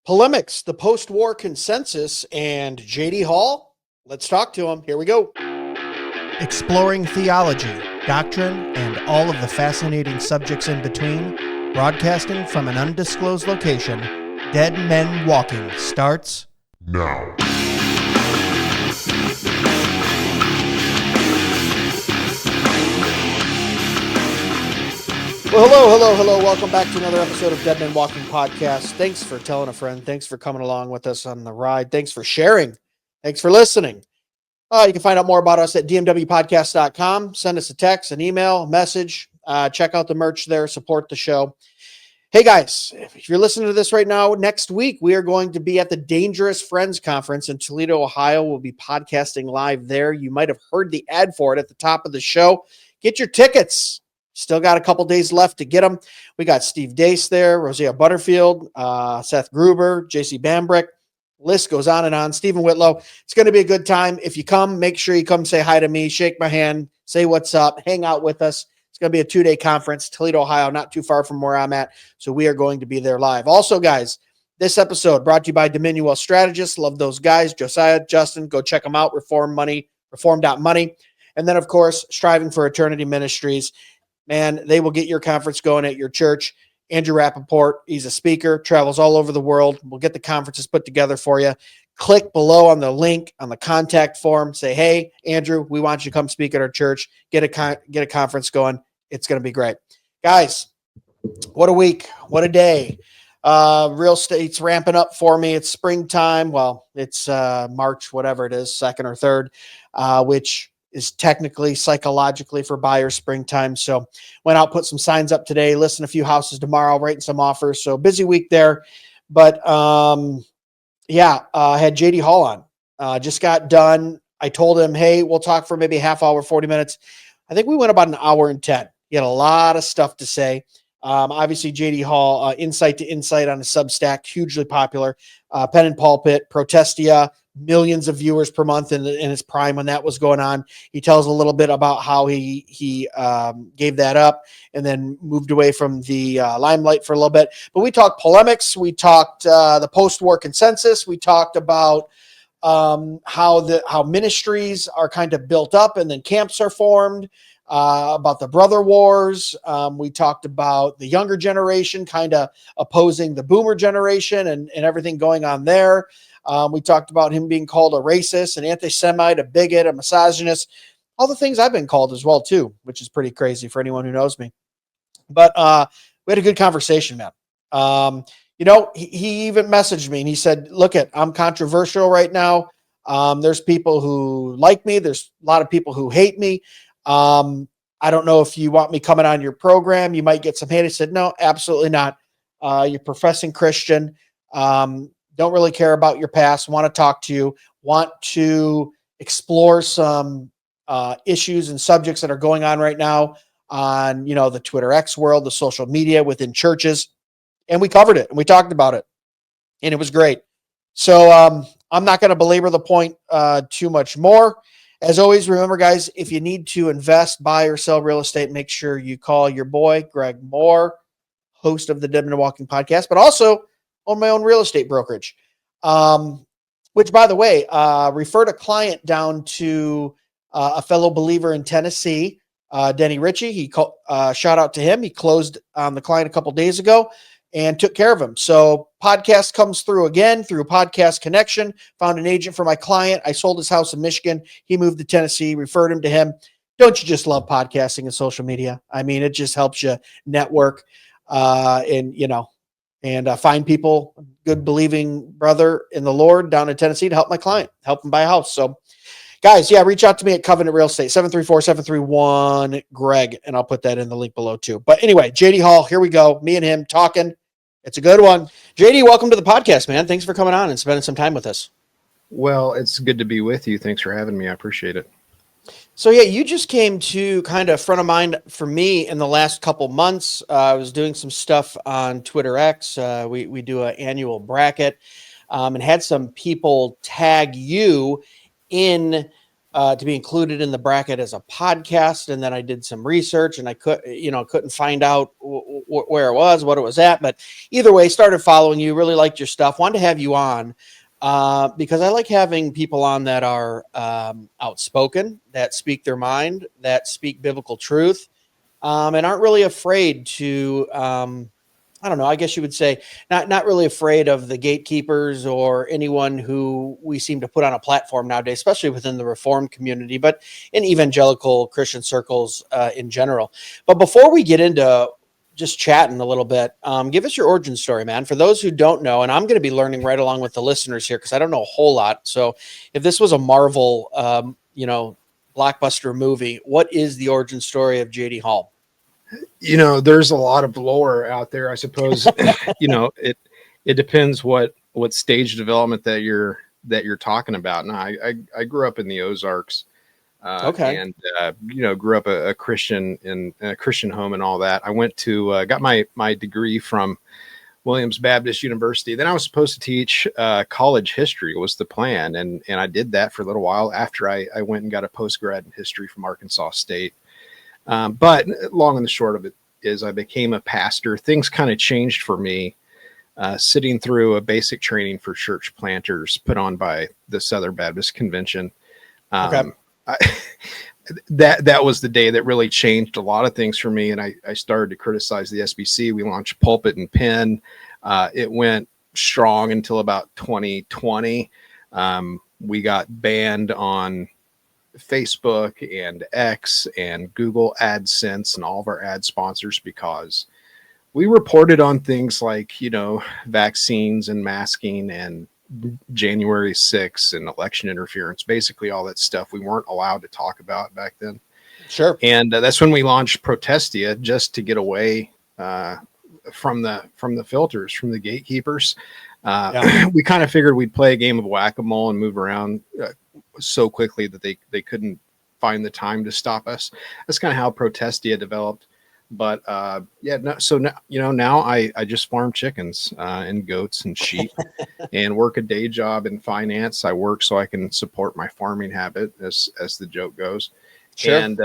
Polemics, the post-war consensus, and J.D. Hall. Let's talk to him. Here we go. Exploring theology, doctrine, and all of the fascinating subjects in between, broadcasting from an undisclosed location, Dead Men Walking starts now. Well, hello. Welcome back to another episode of Dead Men Walking Podcast. Thanks for telling a friend. Thanks for coming along with us on the ride. Thanks for sharing. Thanks for listening. You can find out more about us at dmwpodcast.com. Send us a text, an email, a message. Check out the merch there. Support the show. Hey, guys, if you're listening to this right now, next week we are going to be at the Dangerous Friends Conference in Toledo, Ohio. We'll be podcasting live there. You might have heard the ad for it at the top of the show. Get your tickets. Still got a couple days left to get them. We got Steve Dace there, Rosia Butterfield, Seth Gruber, JC Bambrick. List goes on and on. Stephen Whitlow. It's going to be a good time. If you come, make sure you come say hi to me, shake my hand, say what's up, hang out with us. It's going to be a 2-day conference, Toledo, Ohio, not too far from where I'm at. So we are going to be there live. Also, guys, this episode brought to you by Dominion Strategists. Love those guys. Josiah, Justin, go check them out. Reform.money. And then, of course, Striving for Eternity Ministries. Man, they will get your conference going at your church. Andrew Rappaport, he's a speaker, travels all over the world. We'll get the conferences put together for you. Click below on the link on the contact form. Say, hey, Andrew, we want you to come speak at our church. Get a conference going. It's going to be great. Guys, what a week. What a day. Real estate's ramping up for me. It's springtime. Well, it's March, whatever it is, 2nd or 3rd, which is technically, psychologically for buyers springtime. So went out, put some signs up today, listing a few houses tomorrow, writing some offers. So busy week there. But had JD Hall on. Just got done. I told him, hey, we'll talk for maybe a half hour, 40 minutes. I think we went about an hour and 10. He had a lot of stuff to say. Obviously, JD Hall, Incite to Insight on a Substack, hugely popular. Pen and Pulpit, Protestia, millions of viewers per month in his prime when that was going on. He tells a little bit about how he gave that up and then moved away from the limelight for a little bit. But we talked polemics. We talked the post-war consensus. We talked about how ministries are kind of built up and then camps are formed. About the brother wars. We talked about the younger generation kind of opposing the boomer generation and everything going on there. We talked about him being called a racist, an anti-Semite, a bigot, a misogynist, all the things I've been called as well too, which is pretty crazy for anyone who knows me. But we had a good conversation, man. He even messaged me and he said, I'm controversial right now. There's people who like me. There's a lot of people who hate me. I don't know if you want me coming on your program. You might get some hate. I said, no, absolutely not. You're professing Christian. Don't really care about your past. Want to talk to you. Want to explore some issues and subjects that are going on right now on, the Twitter X world, the social media within churches. And we covered it and we talked about it and it was great. So I'm not going to belabor the point too much more. As always, remember, guys, if you need to invest, buy, or sell real estate, make sure you call your boy, Greg Moore, host of the Dead Men Walking Podcast, but also own my own real estate brokerage, which, by the way, referred a client down to a fellow believer in Tennessee, Denny Ritchie. Shout out to him. He closed on the client a couple days ago and took care of him. So podcast comes through again through Podcast Connection, found an agent for my client. I sold his house in Michigan. He moved to Tennessee, referred him to him. Don't you just love podcasting and social media? I mean, it just helps you network and find people, good believing brother in the Lord down in Tennessee to help my client, help him buy a house. So guys, reach out to me at Covenant Real Estate, 734-731-GREG, and I'll put that in the link below too. But anyway, JD Hall, here we go. Me and him talking. It's a good one. JD, welcome to the podcast, man. Thanks for coming on and spending some time with us. Well, it's good to be with you. Thanks for having me. I appreciate it. So you just came to kind of front of mind for me in the last couple months. I was doing some stuff on Twitter X. We do an annual bracket and had some people tag you in to be included in the bracket as a podcast. And then I did some research and I couldn't find out what where it was, what it was at. But either way, started following you, really liked your stuff. Wanted to have you on because I like having people on that are outspoken, that speak their mind, that speak biblical truth, and aren't really afraid to, I don't know, I guess you would say not really afraid of the gatekeepers or anyone who we seem to put on a platform nowadays, especially within the Reformed community, but in evangelical Christian circles in general. But before we get into just chatting a little bit, give us your origin story, man. For those who don't know, and I'm going to be learning right along with the listeners here because I don't know a whole lot. So if this was a Marvel, blockbuster movie, what is the origin story of JD Hall? There's a lot of lore out there, I suppose. It depends what stage development that you're talking about. Now, I grew up in the Ozarks, and grew up a Christian in a Christian home and all that. I went to got my degree from Williams Baptist University. Then I was supposed to teach college history was the plan, and I did that for a little while after I went and got a postgrad in history from Arkansas State. But long and the short of it is I became a pastor. Things kind of changed for me, sitting through a basic training for church planters put on by the Southern Baptist Convention. That was the day that really changed a lot of things for me. And I started to criticize the SBC. We launched Pulpit and Pen. It went strong until about 2020. We got banned on Facebook and X and Google AdSense and all of our ad sponsors because we reported on things like, vaccines and masking and January 6th and election interference, basically all that stuff we weren't allowed to talk about back then. Sure. And that's when we launched Protestia, just to get away from the filters, from the gatekeepers. We kind of figured we'd play a game of whack-a-mole and move around so quickly that they couldn't find the time to stop us. That's kind of how Protestia developed. But now I just farm chickens and goats and sheep and work a day job in finance. I work so I can support my farming habit, as the joke goes. Sure. And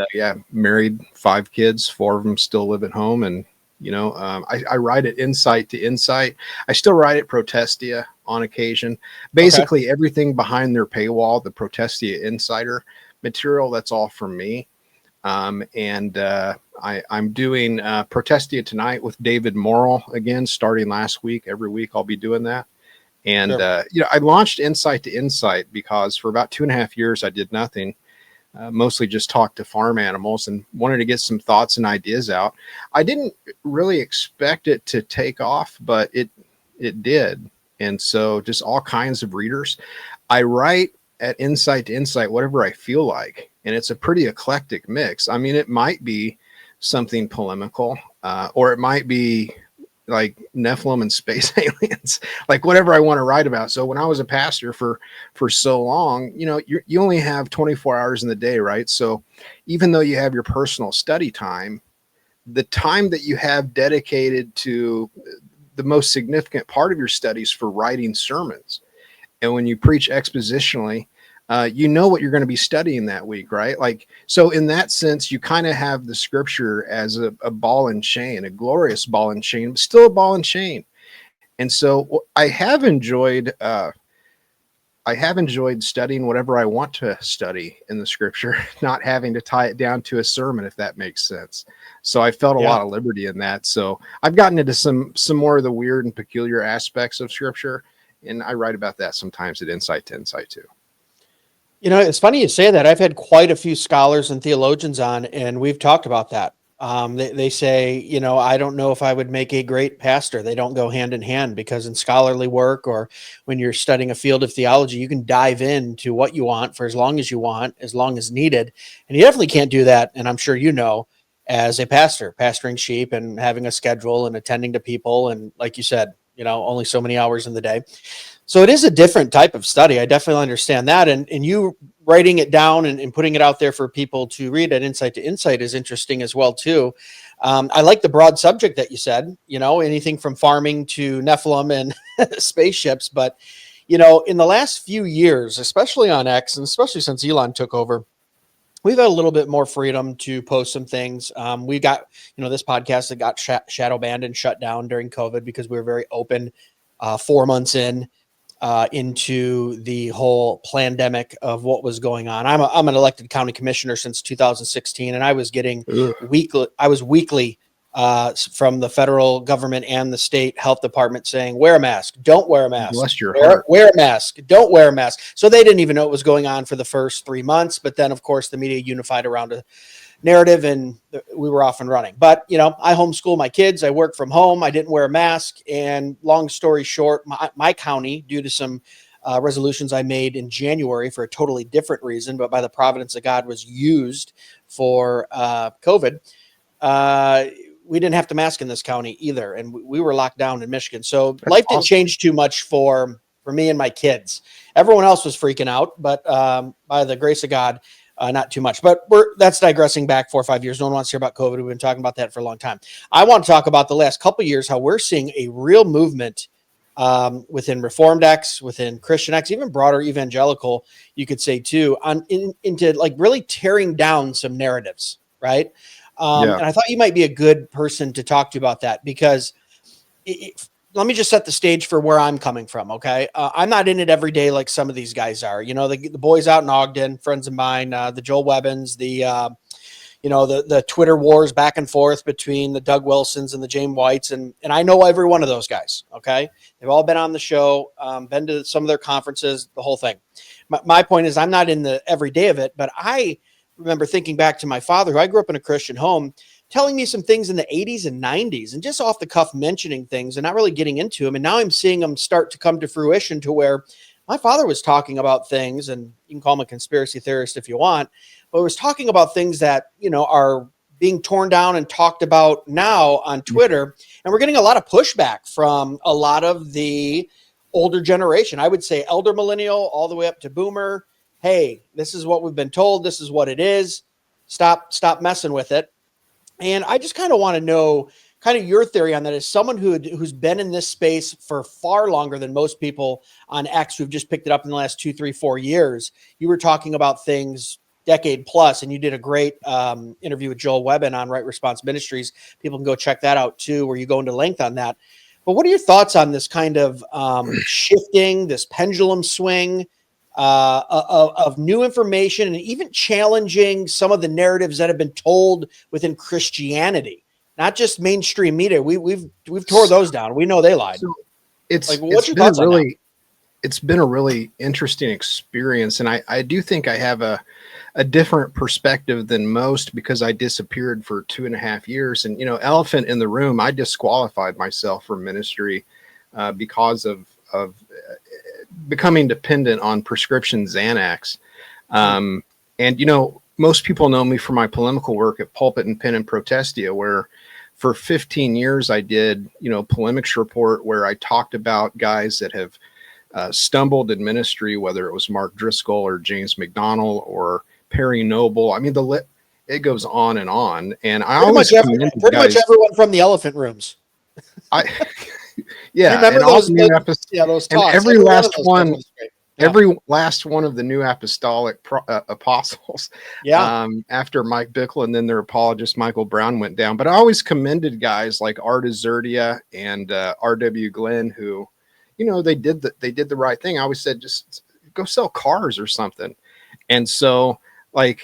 married 5 kids, 4 of them still live at home. And I write at Incite to Incite. I still write at Protestia on occasion. Basically, everything behind their paywall, the Protestia Insider material, that's all from me. I'm doing Protestia Tonight with David Morrill again, starting last week. Every week I'll be doing that. And I launched Incite to Incite because for about 2.5 years I did nothing. Mostly just talked to farm animals and wanted to get some thoughts and ideas out. I didn't really expect it to take off, but it did. And so just all kinds of readers. I write at Incite to Incite whatever I feel like. And it's a pretty eclectic mix. I mean, it might be something polemical, or it might be like Nephilim and space aliens, like whatever I want to write about. So when I was a pastor for so long, you only have 24 hours in the day, right? So even though you have your personal study time, the time that you have dedicated to the most significant part of your studies for writing sermons. And when you preach expositionally, you know what you're going to be studying that week, right? Like, so in that sense, you kind of have the scripture as a ball and chain, a glorious ball and chain, but still a ball and chain. And so I have enjoyed studying whatever I want to study in the scripture, not having to tie it down to a sermon, if that makes sense. So I felt a lot of liberty in that. So I've gotten into some more of the weird and peculiar aspects of scripture, and I write about that sometimes at Incite to Incite too. It's funny you say that. I've had quite a few scholars and theologians on, and we've talked about that. They say, I don't know if I would make a great pastor. They don't go hand in hand because in scholarly work or when you're studying a field of theology, you can dive into what you want for as long as you want, as long as needed. And you definitely can't do that. And I'm sure as a pastor, pastoring sheep and having a schedule and attending to people. And like you said, only so many hours in the day. So it is a different type of study. I definitely understand that. And you writing it down and putting it out there for people to read at Incite to Incite is interesting as well, too. I like the broad subject that you said, anything from farming to Nephilim and spaceships. But, in the last few years, especially on X, and especially since Elon took over, we've had a little bit more freedom to post some things. We got, this podcast that got shadow banned and shut down during COVID because we were very open 4 months into the whole pandemic of what was going on. I'm an elected county commissioner since 2016, and I was getting weekly from the federal government and the state health department saying, wear a mask, don't wear a mask, Bless your heart. wear a mask, don't wear a mask. So they didn't even know what was going on for the first 3 months. But then, of course, the media unified around a narrative and we were off and running. But, I homeschool my kids. I work from home. I didn't wear a mask. And long story short, my county, due to some resolutions I made in January for a totally different reason, but by the providence of God was used for COVID, we didn't have to mask in this county either. And we were locked down in Michigan. So life didn't change too much for me and my kids. Everyone else was freaking out, but by the grace of God, not too much. But that's digressing back 4 or 5 years. No one wants to hear about COVID. We've been talking about that for a long time. I want to talk about the last couple of years, how we're seeing a real movement within Reformed X, within Christian X, even broader evangelical, you could say too, into like really tearing down some narratives, right? And I thought you might be a good person to talk to about that because let me just set the stage for where I'm coming from. Okay. I'm not in it every day like some of these guys are, the boys out in Ogden, friends of mine, the Joel Webbins, the Twitter wars back and forth between the Doug Wilsons and the James Whites. And I know every one of those guys. Okay. They've all been on the show, been to some of their conferences, the whole thing. My point is I'm not in the every day of it, but I remember thinking back to my father, who I grew up in a Christian home, telling me some things in the 80s and 90s and just off the cuff mentioning things and not really getting into them. And now I'm seeing them start to come to fruition to where my father was talking about things, and you can call him a conspiracy theorist if you want, but was talking about things that, are being torn down and talked about now on Twitter. And we're getting a lot of pushback from a lot of the older generation. I would say elder millennial all the way up to boomer. Hey, this is what we've been told. This is what it is. Stop messing with it. And I just kind of want to know kind of your theory on that as someone who's been in this space for far longer than most people on X who've just picked it up in the last 2, 3, 4 years. You were talking about things decade plus, and you did a great interview with Joel Webbin on Right Response Ministries. People can go check that out too, where you go into length on that. But what are your thoughts on this kind of shifting, this pendulum swing of new information and even challenging some of the narratives that have been told within Christianity, not just mainstream media? We've tore those down. We know they lied. So what's your thoughts on that? It's been a really interesting experience. And I do think I have a different perspective than most because I disappeared for 2.5 years. And, elephant in the room, I disqualified myself from ministry because of becoming dependent on prescription Xanax. And, most people know me for my polemical work at Pulpit and Pen and Protestia, where for 15 years I did, Polemics report where I talked about guys that have stumbled in ministry, whether it was Mark Driscoll or James McDonald or Perry Noble. I mean, it goes on and on. And I always pretty much everyone from the elephant rooms. Yeah, remember and those? Those talks. And every last one. Yeah. Every last one of the new apostolic apostles, after Mike Bickle and then their apologist Michael Brown went down. But I always commended guys like Arta Zerdia and R.W. Glenn, who, they did the right thing. I always said, just go sell cars or something. And so, I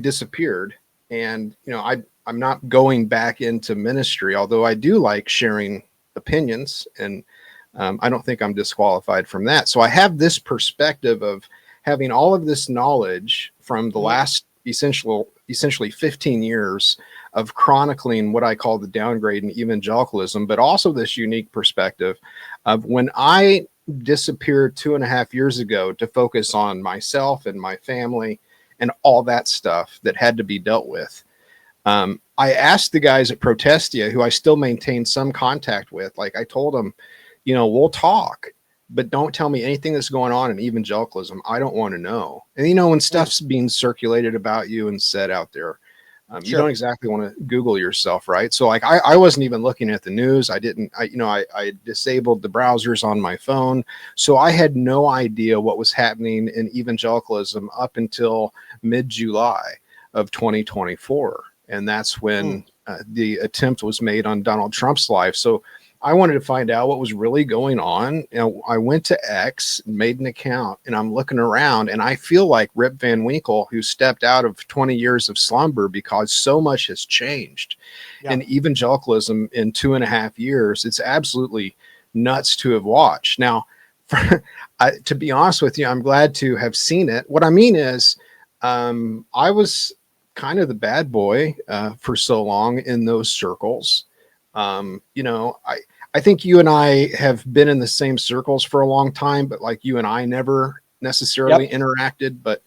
disappeared, and I'm not going back into ministry, although I do like sharing opinions, and I don't think I'm disqualified from that. So I have this perspective of having all of this knowledge from the last essentially 15 years of chronicling what I call the downgrade in evangelicalism, but also this unique perspective of when I disappeared 2.5 years ago to focus on myself and my family and all that stuff that had to be dealt with. I asked the guys at Protestia, who I still maintain some contact with, I told them, we'll talk, but don't tell me anything that's going on in evangelicalism. I don't want to know. And, when stuff's being circulated about you and said out there, You Sure. don't exactly want to Google yourself, right? So like I wasn't even looking at the news. I disabled the browsers on my phone. So I had no idea what was happening in evangelicalism up until mid-July of 2024. And that's when the attempt was made on Donald Trump's life. So I wanted to find out what was really going on. I went to X, made an account, and I'm looking around, and I feel like Rip Van Winkle, who stepped out of 20 years of slumber because so much has changed in evangelicalism in 2.5 years. It's absolutely nuts to have watched. Now, to be honest with you, I'm glad to have seen it. What I mean is, I was kind of the bad boy for so long in those circles. I think you and I have been in the same circles for a long time, but like you and I never necessarily interacted. But,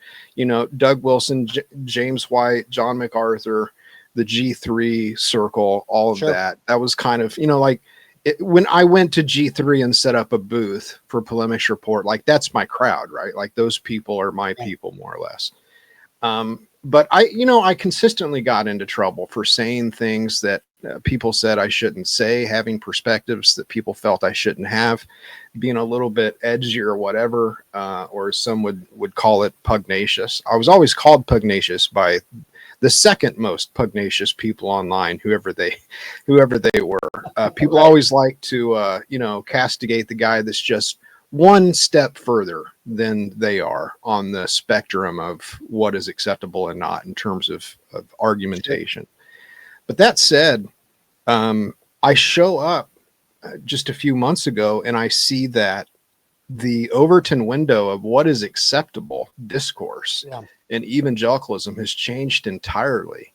Doug Wilson, James White, John MacArthur, the G3 circle, all of that was kind of, when I went to G3 and set up a booth for Polemics Report, like that's my crowd, right? Like those people are my people more or less. But I consistently got into trouble for saying things that people said I shouldn't say, having perspectives that people felt I shouldn't have, being a little bit edgy or whatever, or some would call it pugnacious. I was always called pugnacious by the second most pugnacious people online, whoever they were. People always like to, castigate the guy that's just one step further than they are on the spectrum of what is acceptable and not in terms of argumentation. But that said, I show up just a few months ago and I see that the Overton window of what is acceptable discourse in evangelicalism has changed entirely.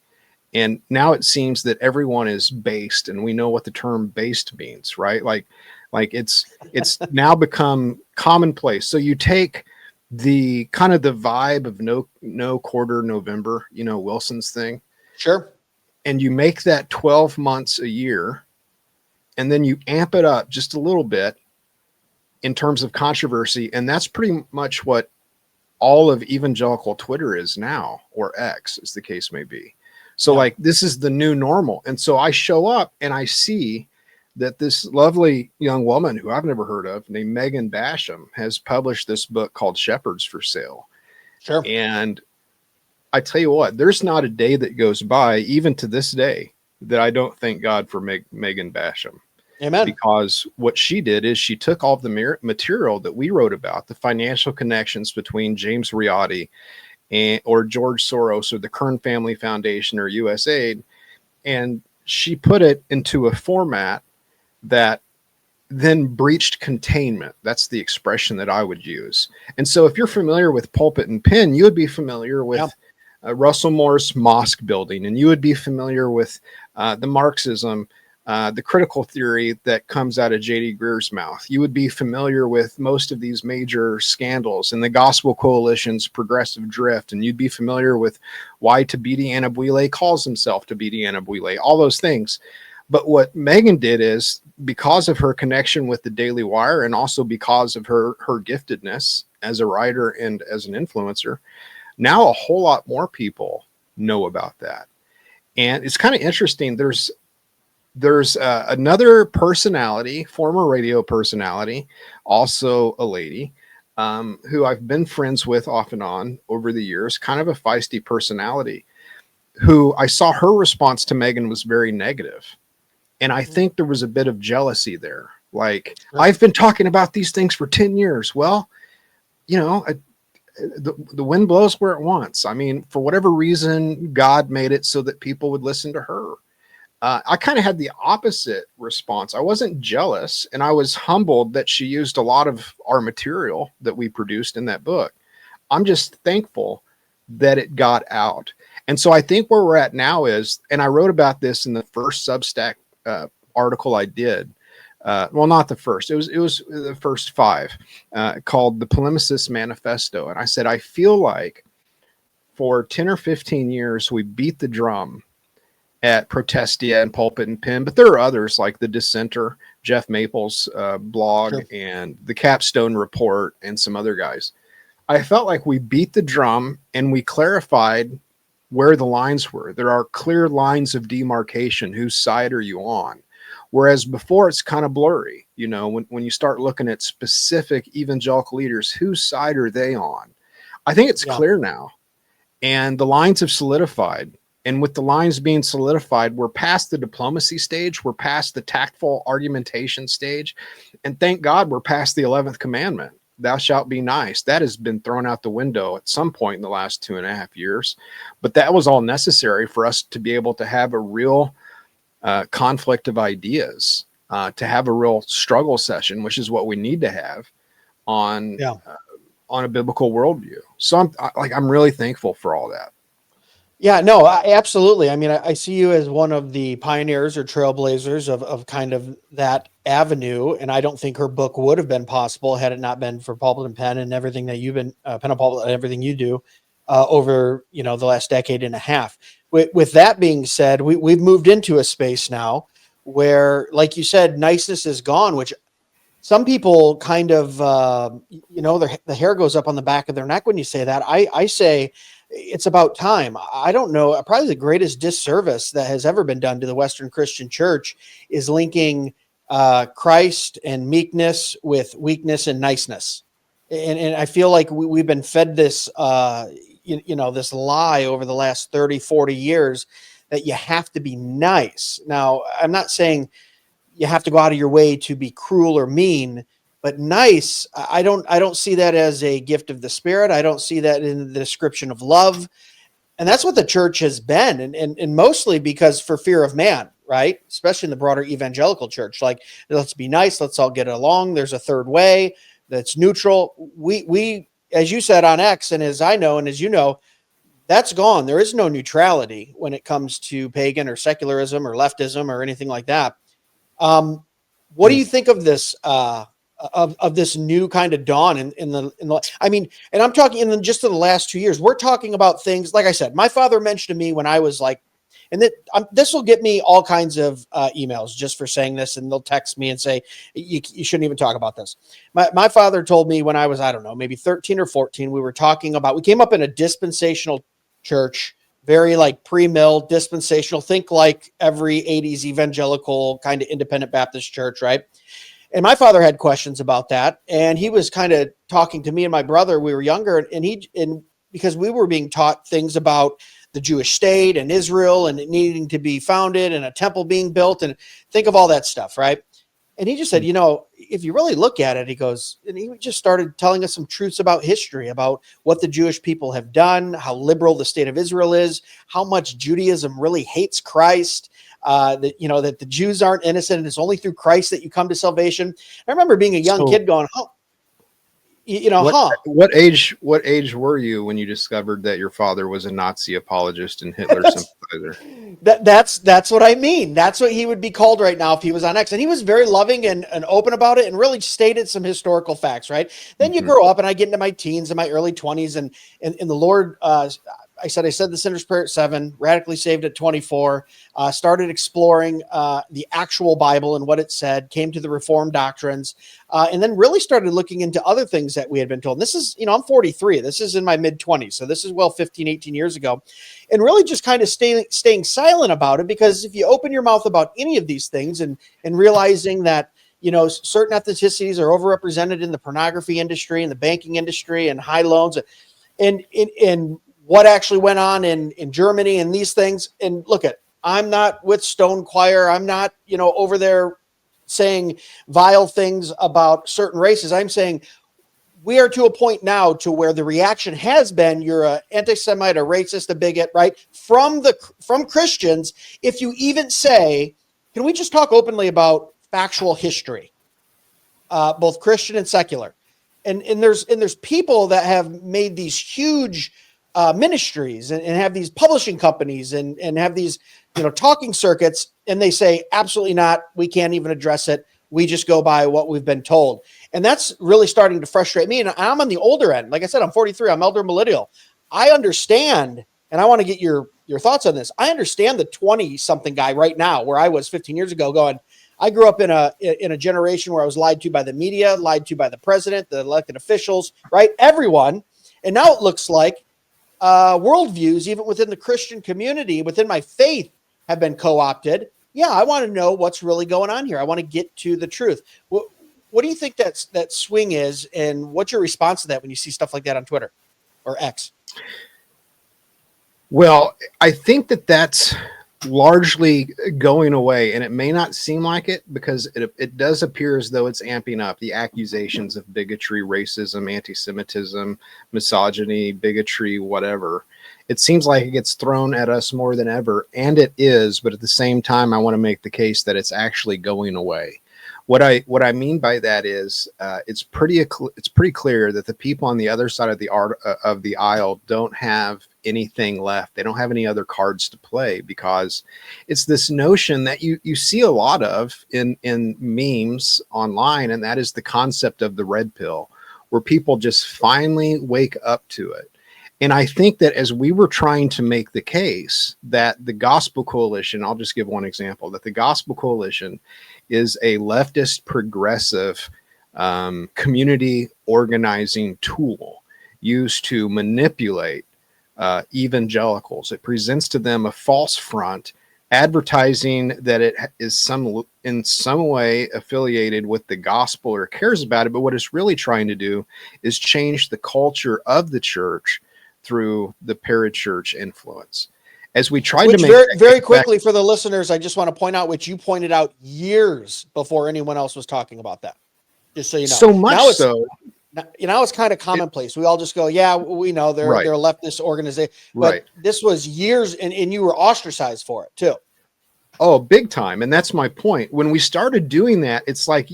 And now it seems that everyone is based, and we know what the term based means, right? Like it's now become commonplace. So you take the kind of the vibe of no quarter November, Wilson's thing. Sure. And you make that 12 months a year, and then you amp it up just a little bit in terms of controversy. And that's pretty much what all of evangelical Twitter is now, or X as the case may be. So like, this is the new normal. And so I show up and I see that this lovely young woman who I've never heard of, named Megan Basham, has published this book called Shepherds for Sale. Sure. And I tell you what, there's not a day that goes by, even to this day, that I don't thank God for Megan Basham. Amen. Because what she did is she took all the material that we wrote about, the financial connections between James Riotti or George Soros or the Kern Family Foundation or USAID, and she put it into a format that then breached containment. That's the expression that I would use. And so if you're familiar with Pulpit and Pin, you would be familiar with Russell Moore's mosque building, and you would be familiar with the Marxism, the critical theory that comes out of J.D. Greer's mouth. You would be familiar with most of these major scandals and the Gospel Coalition's progressive drift, and you'd be familiar with why Thabiti Anyabwile calls himself Thabiti Anyabwile, all those things. But what Megan did is, because of her connection with the Daily Wire and also because of her giftedness as a writer and as an influencer, now a whole lot more people know about that. And it's kind of interesting. There's another personality, former radio personality, also a lady, who I've been friends with off and on over the years, kind of a feisty personality, who I saw her response to Megan was very negative. And I think there was a bit of jealousy there. Like, I've been talking about these things for 10 years. Well, the wind blows where it wants. I mean, for whatever reason, God made it so that people would listen to her. I kind of had the opposite response. I wasn't jealous, and I was humbled that she used a lot of our material that we produced in that book. I'm just thankful that it got out. And so I think where we're at now is, and I wrote about this in the first Substack article I did. Well, not the first. It was the first 5, called The Polemicist Manifesto. And I said, I feel like for 10 or 15 years, we beat the drum at Protestia and Pulpit and Pin, but there are others like The Dissenter, Jeff Maples' blog, and the Capstone Report, and some other guys. I felt like we beat the drum and we clarified where the lines were. There are clear lines of demarcation. Whose side are you on? Whereas before it's kind of blurry, you know, when you start looking at specific evangelical leaders, whose side are they on? I think it's clear now. And the lines have solidified. And with the lines being solidified, we're past the diplomacy stage. We're past the tactful argumentation stage. And thank God we're past the 11th commandment. Thou shalt be nice. That has been thrown out the window at some point in the last 2.5 years. But that was all necessary for us to be able to have a real conflict of ideas, to have a real struggle session, which is what we need to have on a biblical worldview. So I'm really thankful for all that. Yeah, no, absolutely. I mean, I see you as one of the pioneers or trailblazers of kind of that avenue. And I don't think her book would have been possible had it not been for Pulpit and Pen and everything that you've been, Pen and Pulpit and everything you do over, you know, the last decade and a half. With that being said, we've moved into a space now where, like you said, niceness is gone, which some people kind of, you know, the hair goes up on the back of their neck when you say that. I say it's about time. I don't know. Probably the greatest disservice that has ever been done to the Western Christian church is linking Christ and meekness with weakness and niceness. And I feel like we've been fed this, you know, this lie over the last 30, 40 years that you have to be nice. Now, I'm not saying you have to go out of your way to be cruel or mean, but nice, I don't see that as a gift of the Spirit. I don't see that in the description of love. And that's what the church has been. And mostly because for fear of man, right? Especially in the broader evangelical church. Like, let's be nice. Let's all get along. There's a third way that's neutral. We, as you said on X, and as I know, and as you know, that's gone. There is no neutrality when it comes to pagan or secularism or leftism or anything like that. What do you think of this, of this new kind of dawn in the, I mean, and I'm talking just in the last 2 years, we're talking about things, like I said, my father mentioned to me when I was like, and this will get me all kinds of emails just for saying this, and they'll text me and say, you shouldn't even talk about this. My father told me when I was, I don't know, maybe 13 or 14, we came up in a dispensational church, very like pre-mill dispensational, think like every 80s evangelical kind of independent Baptist church, right? And my father had questions about that. And he was kind of talking to me and my brother. We were younger, and because we were being taught things about the Jewish state and Israel and it needing to be founded and a temple being built, and think of all that stuff, right? And he just said, you know, if you really look at it, he goes, and he just started telling us some truths about history, about what the Jewish people have done, how liberal the state of Israel is, how much Judaism really hates Christ, that, you know, that the Jews aren't innocent and it's only through Christ that you come to salvation. I remember being a young kid going, What age were you when you discovered that your father was a Nazi apologist and Hitler sympathizer? That's what I mean. That's what he would be called right now if he was on X. And he was very loving and open about it and really stated some historical facts, right? Then you grow up, and I get into my teens and my early 20s, and the Lord, I said the Sinner's Prayer at 7, radically saved at 24, started exploring the actual Bible and what it said, came to the Reformed doctrines, and then really started looking into other things that we had been told. And this is, you know, I'm 43. This is in my mid-20s. So this is 15, 18 years ago. And really just kind of staying silent about it, because if you open your mouth about any of these things and realizing that, you know, certain ethnicities are overrepresented in the pornography industry and the banking industry and high loans and what actually went on in Germany and these things. And look, I'm not with Stone Choir. I'm not, you know, over there saying vile things about certain races. I'm saying we are to a point now to where the reaction has been, you're an anti-Semite, a racist, a bigot, right? From Christians. If you even say, can we just talk openly about factual history, both Christian and secular? And there's people that have made these huge ministries and have these publishing companies and have these, you know, talking circuits, and they say, absolutely not. We can't even address it. We just go by what we've been told. And that's really starting to frustrate me. And I'm on the older end. Like I said, I'm 43. I'm elder millennial. I understand, and I want to get your thoughts on this. I understand the 20-something guy right now, where I was 15 years ago, going, I grew up in a generation where I was lied to by the media, lied to by the president, the elected officials, right? Everyone. And now it looks like worldviews, even within the Christian community, within my faith, have been co-opted. Yeah, I want to know what's really going on here. I want to get to the truth. What do you think that swing is, and what's your response to that when you see stuff like that on Twitter or X? Well, I think that's largely going away, and it may not seem like it because it does appear as though it's amping up the accusations of bigotry, racism, anti-Semitism, misogyny, bigotry, whatever. It seems like it gets thrown at us more than ever, and it is, but at the same time, I want to make the case that it's actually going away. What I mean by that is it's pretty clear that the people on the other side of the aisle don't have anything left. They don't have any other cards to play, because it's this notion that you see a lot of in memes online, and that is the concept of the red pill, where people just finally wake up to it. And I think that as we were trying to make the case that the Gospel Coalition, I'll just give one example, that the Gospel Coalition is a leftist progressive community organizing tool used to manipulate evangelicals. It presents to them a false front, advertising that it is in some way affiliated with the gospel or cares about it. But what it's really trying to do is change the culture of the church through the parachurch influence. As we tried to make very quickly for the listeners, I just want to point out, which you pointed out years before anyone else was talking about that. Just so you know, so much now it's kind of commonplace. We all just go, yeah, we know they're a leftist organization, but this was years, and you were ostracized for it too. Oh, big time. And that's my point. When we started doing that, it's like,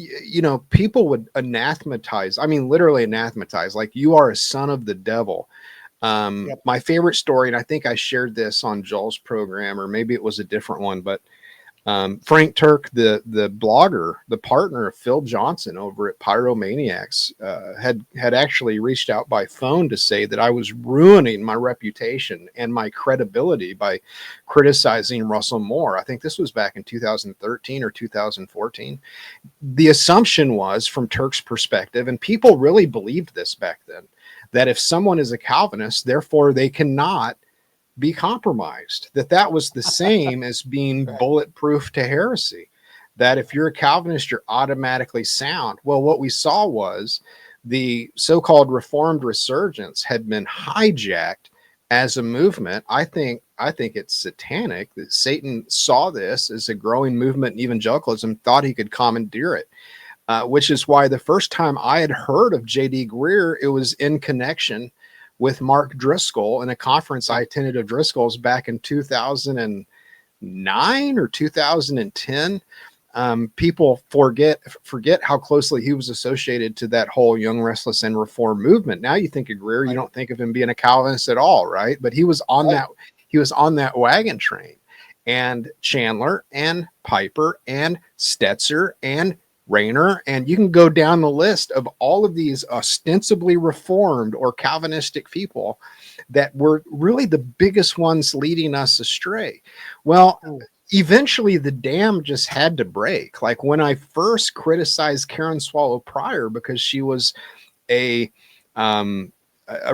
people would anathematize. I mean, literally anathematize, like, you are a son of the devil. My favorite story, and I think I shared this on Joel's program, or maybe it was a different one, but Frank Turk, the blogger, the partner of Phil Johnson over at Pyromaniacs, had actually reached out by phone to say that I was ruining my reputation and my credibility by criticizing Russell Moore. I think this was back in 2013 or 2014. The assumption was, from Turk's perspective, and people really believed this back then, that if someone is a Calvinist, therefore they cannot be compromised, that was the same as being bulletproof to heresy, that if you're a Calvinist, you're automatically sound. Well, what we saw was the so-called Reformed resurgence had been hijacked as a movement. I think it's satanic that Satan saw this as a growing movement in evangelicalism, thought he could commandeer it. Which is why the first time I had heard of J.D. Greer, it was in connection with Mark Driscoll in a conference I attended of Driscoll's back in 2009 or 2010. People forget how closely he was associated to that whole Young, Restless, and Reform movement. Now you think of Greer, you don't think of him being a Calvinist at all, right? But he was on that wagon train. And Chandler and Piper and Stetzer and Rayner, and you can go down the list of all of these ostensibly Reformed or Calvinistic people that were really the biggest ones leading us astray. Well, eventually the dam just had to break. Like when I first criticized Karen Swallow Pryor because she was a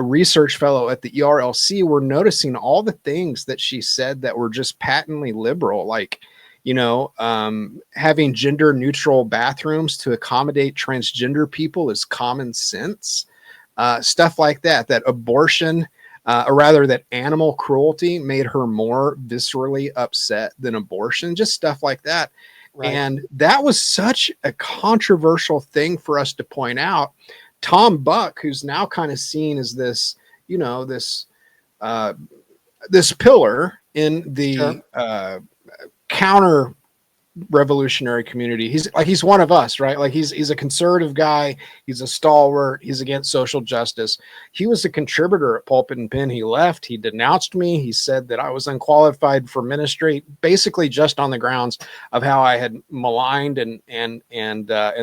research fellow at the ERLC, we're noticing all the things that she said that were just patently liberal, like having gender neutral bathrooms to accommodate transgender people is common sense. Stuff like that abortion, or rather that animal cruelty made her more viscerally upset than abortion, just stuff like that. Right. And that was such a controversial thing for us to point out. Tom Buck, who's now kind of seen as this, this pillar in the counter revolutionary community. He's one of us, right? Like he's a conservative guy. He's a stalwart. He's against social justice. He was a contributor at Pulpit and Pen. He left. He denounced me. He said that I was unqualified for ministry, basically just on the grounds of how I had maligned and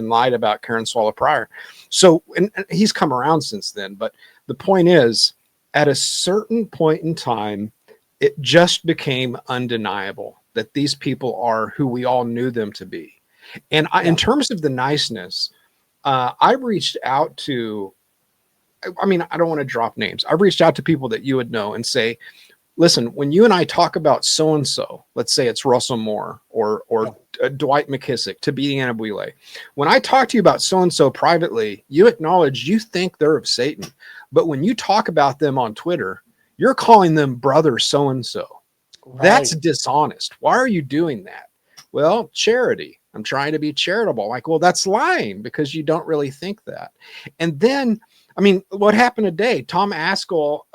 lied about Karen Swallow Pryor. So, and he's come around since then. But the point is, at a certain point in time, it just became undeniable that these people are who we all knew them to be. And in terms of the niceness, I reached out to I mean, I don't want to drop names. I've reached out to people that you would know and say, listen, when you and I talk about so-and-so, let's say it's Russell Moore or Dwight McKissick, Tabitha Annabwile. When I talk to you about so-and-so privately, you acknowledge you think they're of Satan. But when you talk about them on Twitter, you're calling them brother so-and-so. Right. That's dishonest. Why are you doing that? Well, charity. I'm trying to be charitable. Like, well, that's lying because you don't really think that. And then, I mean, what happened today? Tom Askell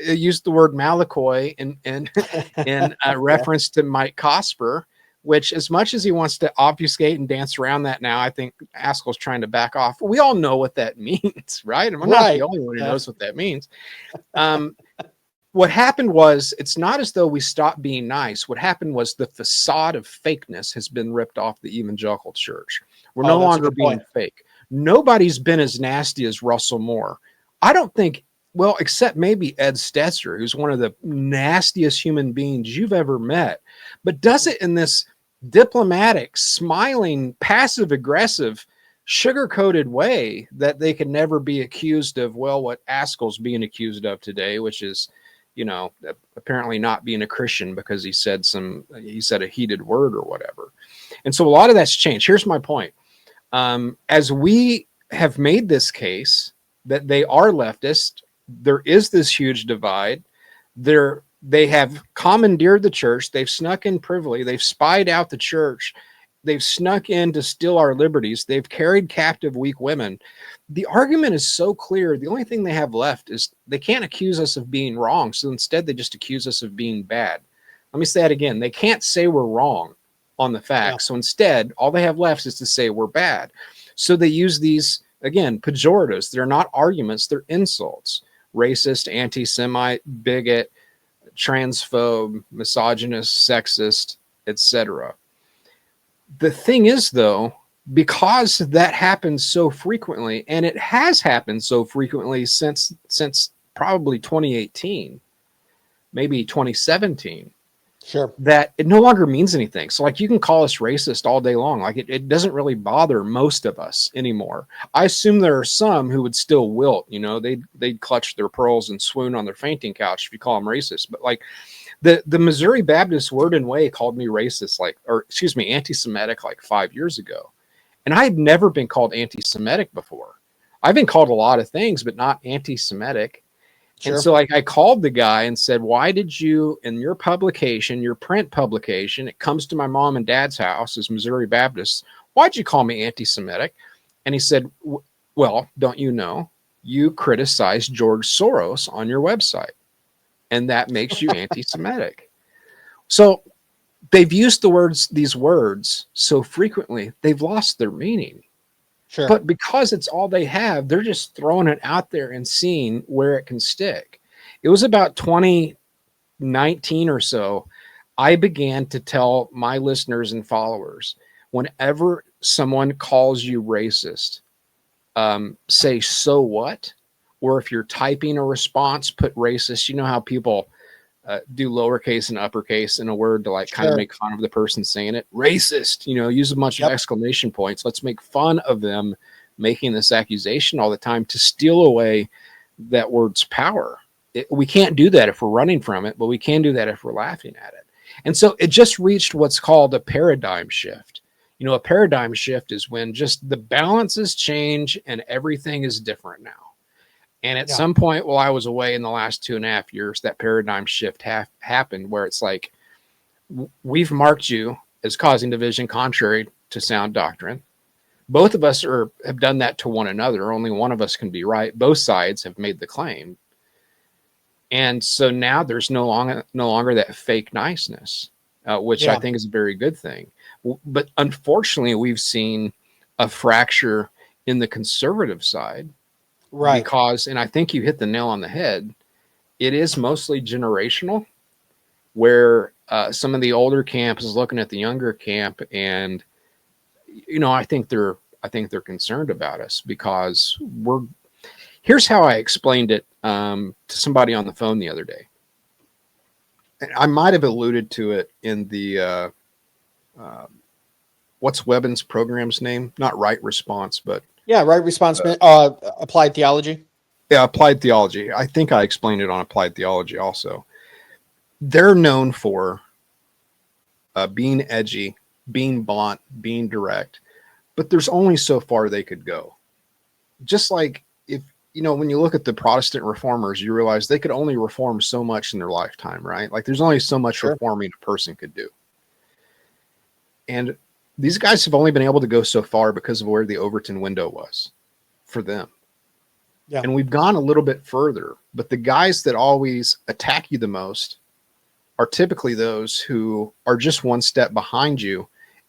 used the word Malakoi in reference to Mike Cosper, which, as much as he wants to obfuscate and dance around that now, I think Askell's trying to back off. We all know what that means, right? And I'm not the only one who knows what that means. What happened was, it's not as though we stopped being nice. What happened was the facade of fakeness has been ripped off the evangelical church. We're no longer being fake. Nobody's been as nasty as Russell Moore. I don't think, well, except maybe Ed Stetzer, who's one of the nastiest human beings you've ever met, but does it in this diplomatic, smiling, passive-aggressive, sugar-coated way that they can never be accused of, well, what Askell's being accused of today, which is, you know, apparently not being a Christian because he said a heated word or whatever. And so a lot of that's changed. Here's my point. As we have made this case that they are leftist, there is this huge divide. They have commandeered the church. They've snuck in privily. They've spied out the church. They've snuck in to steal our liberties. They've carried captive weak women. The argument is so clear. The only thing they have left is they can't accuse us of being wrong. So instead, they just accuse us of being bad. Let me say that again. They can't say we're wrong on the facts. So instead, all they have left is to say we're bad. So they use these, again, pejoratives. They're not arguments. They're insults. Racist, anti-Semite, bigot, transphobe, misogynist, sexist, etc. The thing is, though, because that happens so frequently, and it has happened so frequently since probably 2018, maybe 2017, sure, that it no longer means anything. So, like, you can call us racist all day long. Like, it doesn't really bother most of us anymore. I assume there are some who would still wilt. You know, they'd clutch their pearls and swoon on their fainting couch if you call them racist. But, like, the Missouri Baptist Word and Way called me racist, anti-Semitic, like 5 years ago. And I had never been called anti-Semitic before. I've been called a lot of things, but not anti-Semitic. Sure. And so, like, I called the guy and said, why did you, in your publication, your print publication, it comes to my mom and dad's house as Missouri Baptists, why'd you call me anti-Semitic? And he said, well, don't you know, you criticized George Soros on your website, and that makes you anti-Semitic. So they've used these words so frequently, they've lost their meaning. Sure. But because it's all they have, they're just throwing it out there and seeing where it can stick. It was about 2019 or so, I began to tell my listeners and followers, whenever someone calls you racist, say, so what? Or if you're typing a response, put racist. You know how people do lowercase and uppercase in a word to, like, kind of make fun of the person saying it. Racist, you know, use a bunch of exclamation points. Let's make fun of them making this accusation all the time to steal away that word's power. We can't do that if we're running from it, but we can do that if we're laughing at it. And so it just reached what's called a paradigm shift. You know, a paradigm shift is when just the balances change and everything is different now. And at some point while I was away in the last 2.5 years, that paradigm shift happened where it's like, we've marked you as causing division contrary to sound doctrine. Both of us have done that to one another. Only one of us can be right. Both sides have made the claim. And so now there's no longer that fake niceness, which I think is a very good thing. But unfortunately, we've seen a fracture in the conservative side. Right. Because, and I think you hit the nail on the head, it is mostly generational, where some of the older camp is looking at the younger camp, and, you know, I think they're concerned about us because here's how I explained it to somebody on the phone the other day. I might have alluded to it in the what's Webbin's program's name? Not Right Response, but Right Response, Applied Theology. Yeah, applied theology. I think I explained it on applied theology also. They're known for being edgy, being blunt, being direct, but there's only so far they could go. Just like if, when you look at the Protestant reformers, you realize they could only reform so much in their lifetime, right? Like there's only so much reforming a person could do. And these guys have only been able to go so far because of where the Overton window was for them. Yeah. And we've gone a little bit further, but the guys that always attack you the most are typically those who are just one step behind you,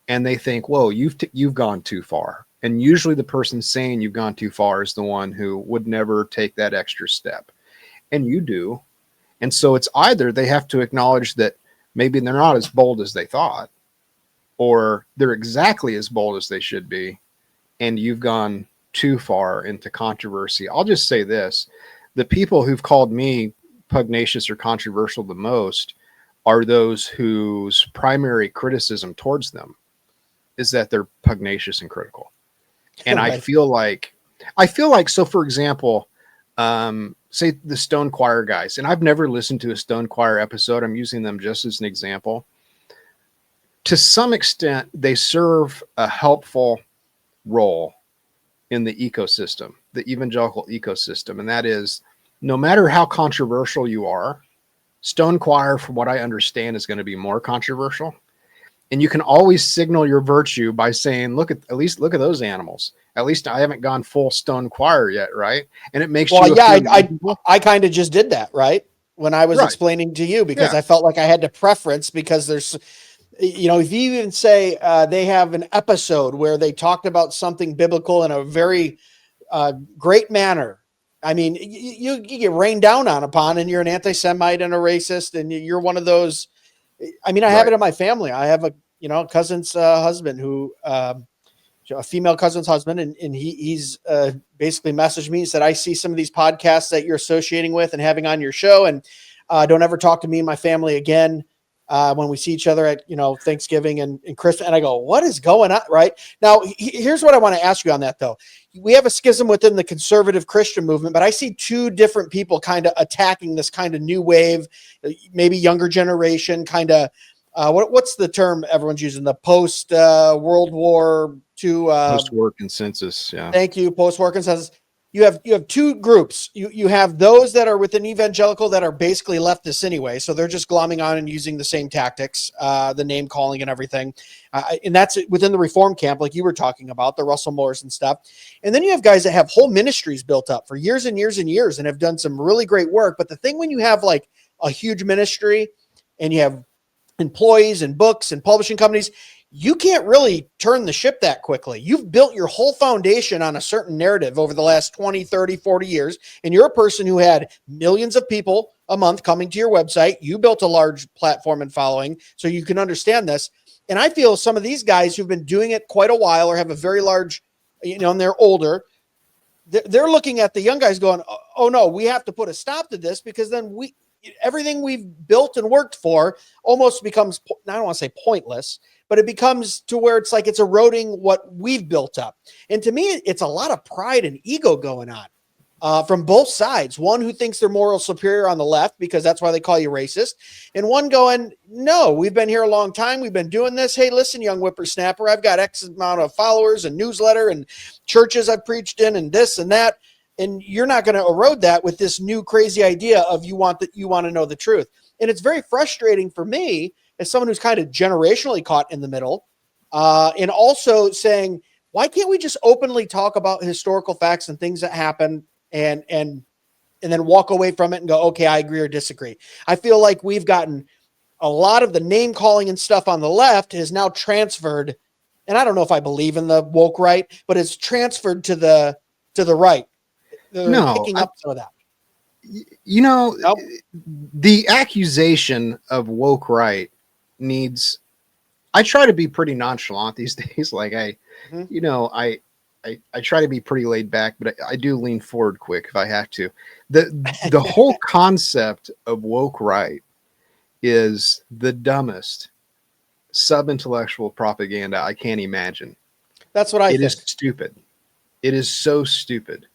and they think, whoa, you've gone too far. And usually the person saying you've gone too far is the one who would never take that extra step. And you do. And so it's either they have to acknowledge that maybe they're not as bold as they thought, or they're exactly as bold as they should be, and you've gone too far into controversy. I'll just say this. The people who've called me pugnacious or controversial the most are those whose primary criticism towards them is that they're pugnacious and critical. And Right. I feel like, so for example, say the Stone Choir guys, and I've never listened to a Stone Choir episode. I'm using them just as an example. To some extent, they serve a helpful role in the ecosystem, the evangelical ecosystem. And that is, no matter how controversial you are, Stone Choir, from what I understand, is going to be more controversial. And you can always signal your virtue by saying, look at those animals. At least I haven't gone full Stone Choir yet, right? And it makes you. Yeah, I kind of just did that, right? When I was explaining to you, because I felt like I had to preference, because there's, if you even say they have an episode where they talked about something biblical in a very great manner. I mean, you get rained down upon, and you're an anti-Semite and a racist, and you're one of those. I mean, I have it in my family. I have a cousin's husband who, a female cousin's husband, and he's basically messaged me and said, I see some of these podcasts that you're associating with and having on your show, and don't ever talk to me and my family again when we see each other at Thanksgiving and Christmas. And I go, what is going on? Right now, here's what I want to ask you on that, though. We have a schism within the conservative Christian movement, but I see two different people kind of attacking this kind of new wave, maybe younger generation, kind of what's the term everyone's using? The post World War II post-war consensus. Yeah. Thank you. Post-war consensus. You have two groups. You have those that are within evangelical that are basically leftists anyway, so they're just glomming on and using the same tactics, the name calling and everything, and that's within the reform camp, like you were talking about, the Russell Moores and stuff. And then you have guys that have whole ministries built up for years and years and years and have done some really great work. But the thing when you have like a huge ministry and you have employees and books and publishing companies, you can't really turn the ship that quickly. You've built your whole foundation on a certain narrative over the last 20, 30, 40 years. And you're a person who had millions of people a month coming to your website. You built a large platform and following, so you can understand this. And I feel some of these guys who've been doing it quite a while or have a very large, and they're older, they're looking at the young guys going, oh no, we have to put a stop to this, because then everything we've built and worked for almost becomes, I don't want to say pointless, but it becomes to where it's like it's eroding what we've built up. And to me, it's a lot of pride and ego going on from both sides. One who thinks they're moral superior on the left, because that's why they call you racist. And one going, no, we've been here a long time. We've been doing this. Hey, listen, young whippersnapper, I've got X amount of followers and newsletter and churches I've preached in and this and that. And you're not going to erode that with this new crazy idea of you want to know the truth. And it's very frustrating for me as someone who's kind of generationally caught in the middle, and also saying, why can't we just openly talk about historical facts and things that happen and then walk away from it and go, okay, I agree or disagree. I feel like we've gotten a lot of the name calling and stuff on the left has now transferred. And I don't know if I believe in the woke right, but it's transferred to the right. They're picking up some of that. Nope. The accusation of woke right needs, I try to be pretty nonchalant these days. Like I try to be pretty laid back, but I do lean forward quick if I have to. The whole concept of woke right is the dumbest sub-intellectual propaganda I can't imagine. That's what I think. It is stupid. It is so stupid.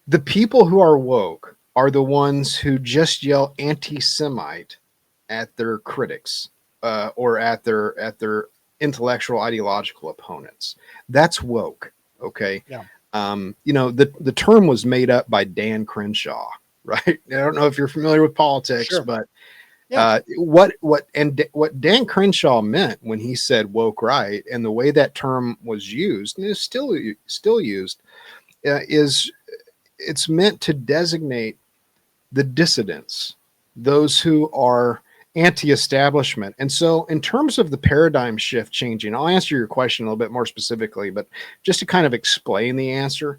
The people who are woke are the ones who just yell anti-Semite at their critics or at their intellectual ideological opponents. That's woke. Okay. Yeah. The term was made up by Dan Crenshaw, right? I don't know if you're familiar with politics, Sure. but Yeah. what Dan Crenshaw meant when he said woke right, and the way that term was used and is still used, is it's meant to designate the dissidents, those who are anti-establishment. And so in terms of the paradigm shift changing, I'll answer your question a little bit more specifically, but just to kind of explain the answer,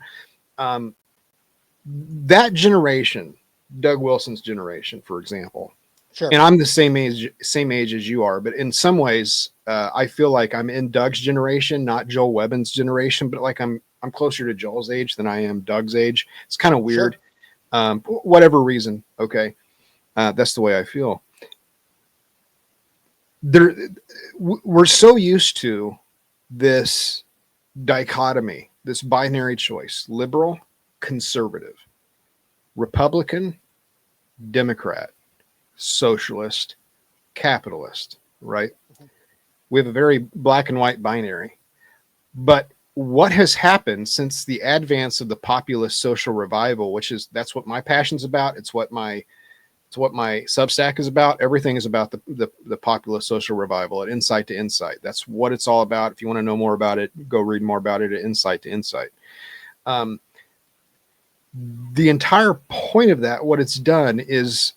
that generation, Doug Wilson's generation, for example, Sure. and I'm the same age as you are, but in some ways, I feel like I'm in Doug's generation, not Joel Webbin's generation, but like I'm closer to Joel's age than I am Doug's age. It's kind of weird. Sure. Whatever reason. Okay. That's the way I feel. We're so used to this dichotomy, this binary choice, liberal, conservative, Republican, Democrat, socialist, capitalist, right? We have a very black and white binary. But what has happened since the advance of the populist social revival, that's what my passion's about. It's what my Substack is about. Everything is about the populist social revival at Incite to Insight. That's what it's all about. If you want to know more about it, go read more about it at Incite to Insight. The entire point of that, what it's done is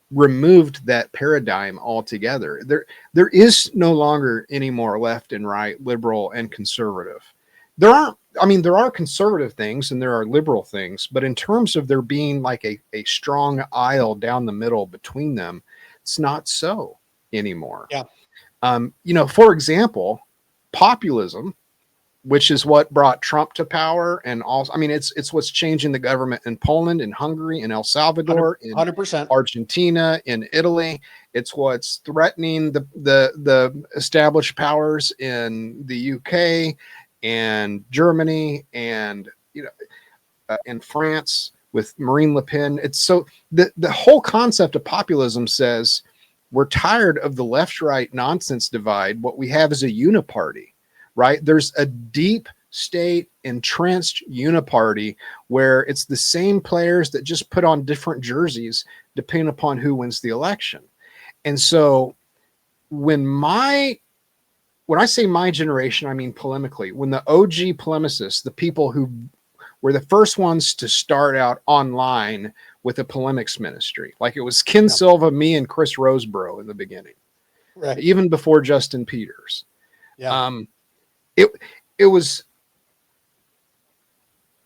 removed that paradigm altogether. There is no longer any more left and right, liberal and conservative. There are conservative things and there are liberal things, but in terms of there being like a strong aisle down the middle between them, it's not so anymore. Yeah. For example, populism, which is what brought Trump to power, and also, it's what's changing the government in Poland, in Hungary, in El Salvador, 100%. in Argentina, in Italy. It's what's threatening the established powers in the UK and Germany and in France with Marine Le Pen. It's so the whole concept of populism says we're tired of the left-right nonsense divide. What we have is a uniparty. Right? There's a deep state entrenched uniparty where it's the same players that just put on different jerseys depending upon who wins the election. And so when I say my generation, I mean polemically, when the OG polemicists, the people who were the first ones to start out online with a polemics ministry, like it was Ken Silva, me, and Chris Roseborough in the beginning, right? Even before Justin Peters. Yeah. It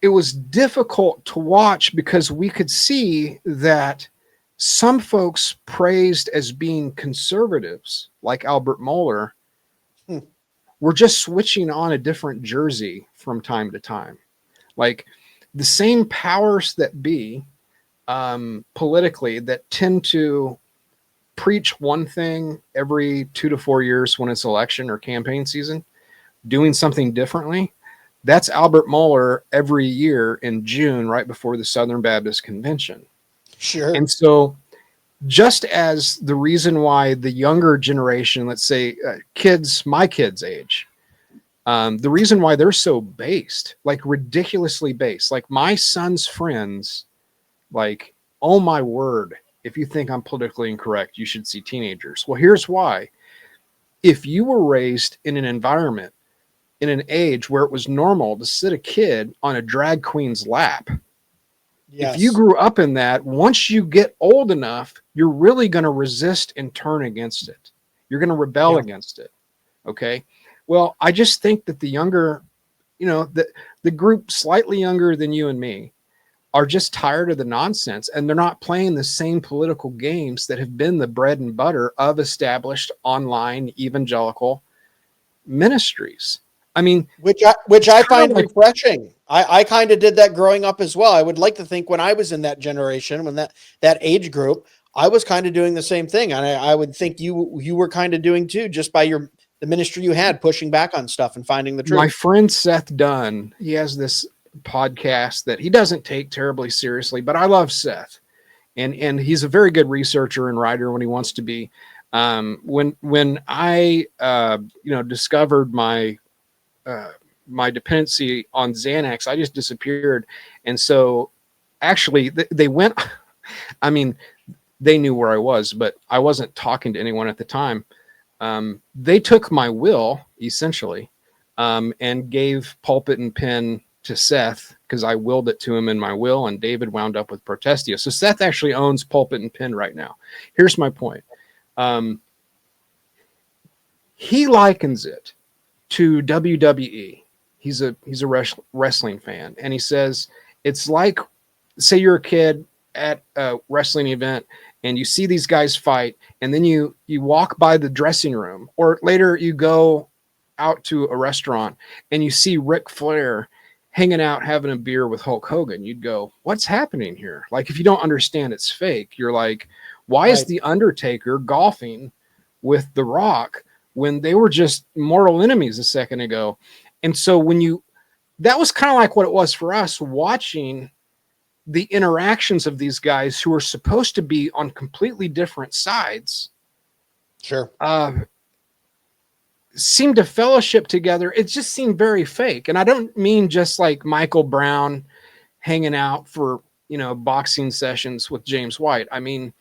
was difficult to watch because we could see that some folks praised as being conservatives, like Albert Mohler, were just switching on a different jersey from time to time. Like the same powers that be politically that tend to preach one thing every 2 to 4 years when it's election or campaign season, doing something differently. That's Albert Mohler every year in June, right before the Southern Baptist Convention. Sure. And so just as the reason why the younger generation, let's say my kids' age, the reason why they're so based, like ridiculously based, like my son's friends, like, oh my word, if you think I'm politically incorrect, you should see teenagers. Well, here's why. If you were raised in an environment, in an age where it was normal to sit a kid on a drag queen's lap, yes. If you grew up in that, once you get old enough, you're really going to resist and turn against it. You're going to rebel against it. Okay. Well, I just think that the younger, the group slightly younger than you and me are just tired of the nonsense, and they're not playing the same political games that have been the bread and butter of established online evangelical ministries. I mean, which I find refreshing. I kind of did that growing up as well. I would like to think when I was in that generation, when that age group, I was kind of doing the same thing. And I would think you were kind of doing too, just by the ministry you had, pushing back on stuff and finding the truth. My friend Seth Dunn, he has this podcast that he doesn't take terribly seriously, but I love Seth. And he's a very good researcher and writer when he wants to be. When I discovered my dependency on Xanax, I just disappeared. And so actually they went, I mean, they knew where I was, but I wasn't talking to anyone at the time. They took my will essentially, and gave Pulpit and Pen to Seth because I willed it to him in my will, and David wound up with Protestia. So Seth actually owns Pulpit and Pen right now. Here's my point. He likens it to WWE. He's a wrestling fan, and he says it's like, say you're a kid at a wrestling event and you see these guys fight, and then you walk by the dressing room, or later you go out to a restaurant and you see Ric Flair hanging out having a beer with Hulk Hogan. You'd go, what's happening here? Like, if you don't understand it's fake, you're like, why is The Undertaker golfing with The Rock when they were just mortal enemies a second ago? And so that was kind of like what it was for us, watching the interactions of these guys who are supposed to be on completely different sides. Sure. Seemed to fellowship together. It just seemed very fake. And I don't mean just like Michael Brown hanging out for, boxing sessions with James White. I mean,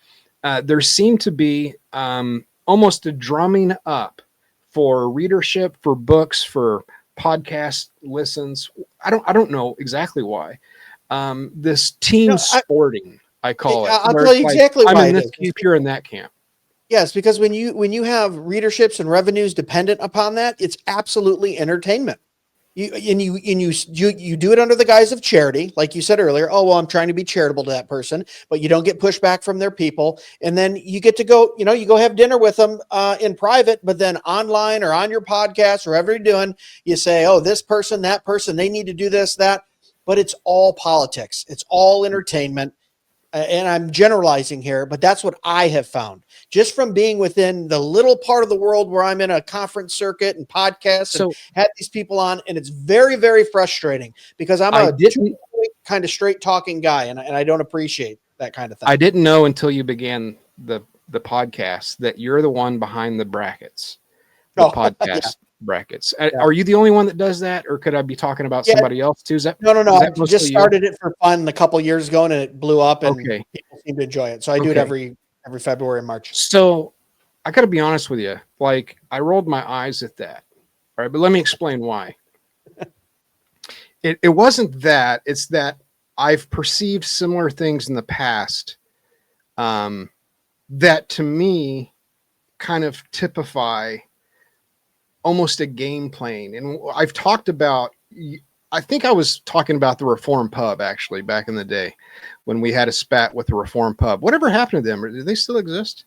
there seemed to be almost a drumming up for readership, for books, for podcast listens. I don't know exactly why. This team sporting, I call it. I'll tell you exactly why. I'm in this camp, you're in that camp. Yes, because when you have readerships and revenues dependent upon that, it's absolutely entertainment. You do it under the guise of charity, like you said earlier. Oh, well, I'm trying to be charitable to that person, but you don't get pushback from their people, and then you get to go. You go have dinner with them in private, but then online or on your podcast or whatever you're doing, you say, oh, this person, that person, they need to do this, that. But it's all politics. It's all entertainment. And I'm generalizing here, but that's what I have found just from being within the little part of the world where I'm in a conference circuit and podcasts and had these people on. And it's very, very frustrating because I'm a kind of straight talking guy, and I don't appreciate that kind of thing. I didn't know until you began the podcast that you're the one behind the brackets, podcast brackets. Are you the only one that does that, or could I be talking about somebody else too? No. I just started it for fun a couple years ago, and it blew up, and people seem to enjoy it. So I do it every February and March. So I got to be honest with you. Like, I rolled my eyes at that. All right, but let me explain why. It wasn't that. It's that I've perceived similar things in the past that to me kind of typify almost a game playing. And I've talked about, I think I was talking about the Reform Pub actually back in the day when we had a spat with the Reform Pub. Whatever happened to them? Do they still exist?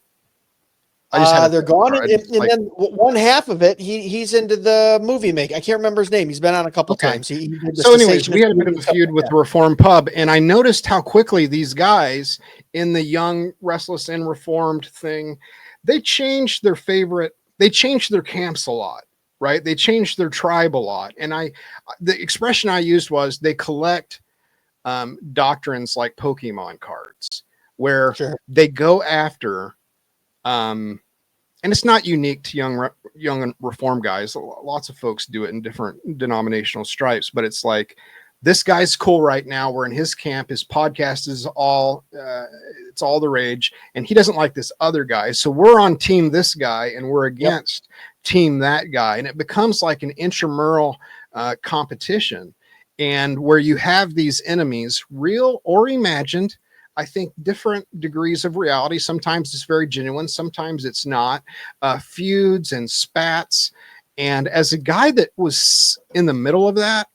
They're gone. And then one half of it, he's into the movie making. I can't remember his name. He's been on a couple times. So anyways, we had a bit of a feud with the Reform Pub, and I noticed how quickly these guys in the young, restless, and reformed thing, they changed their camps a lot, right? They changed their tribe a lot. And the expression I used was they collect doctrines like Pokemon cards, where they go after, and it's not unique to young and reform guys. Lots of folks do it in different denominational stripes, but it's like, this guy's cool right now. We're in his camp. His podcast is it's all the rage, and he doesn't like this other guy. So we're on team this guy, and we're against team that guy. And it becomes like an intramural competition, and where you have these enemies, real or imagined. I think different degrees of reality. Sometimes it's very genuine. Sometimes it's not. Feuds and spats. And as a guy that was in the middle of that,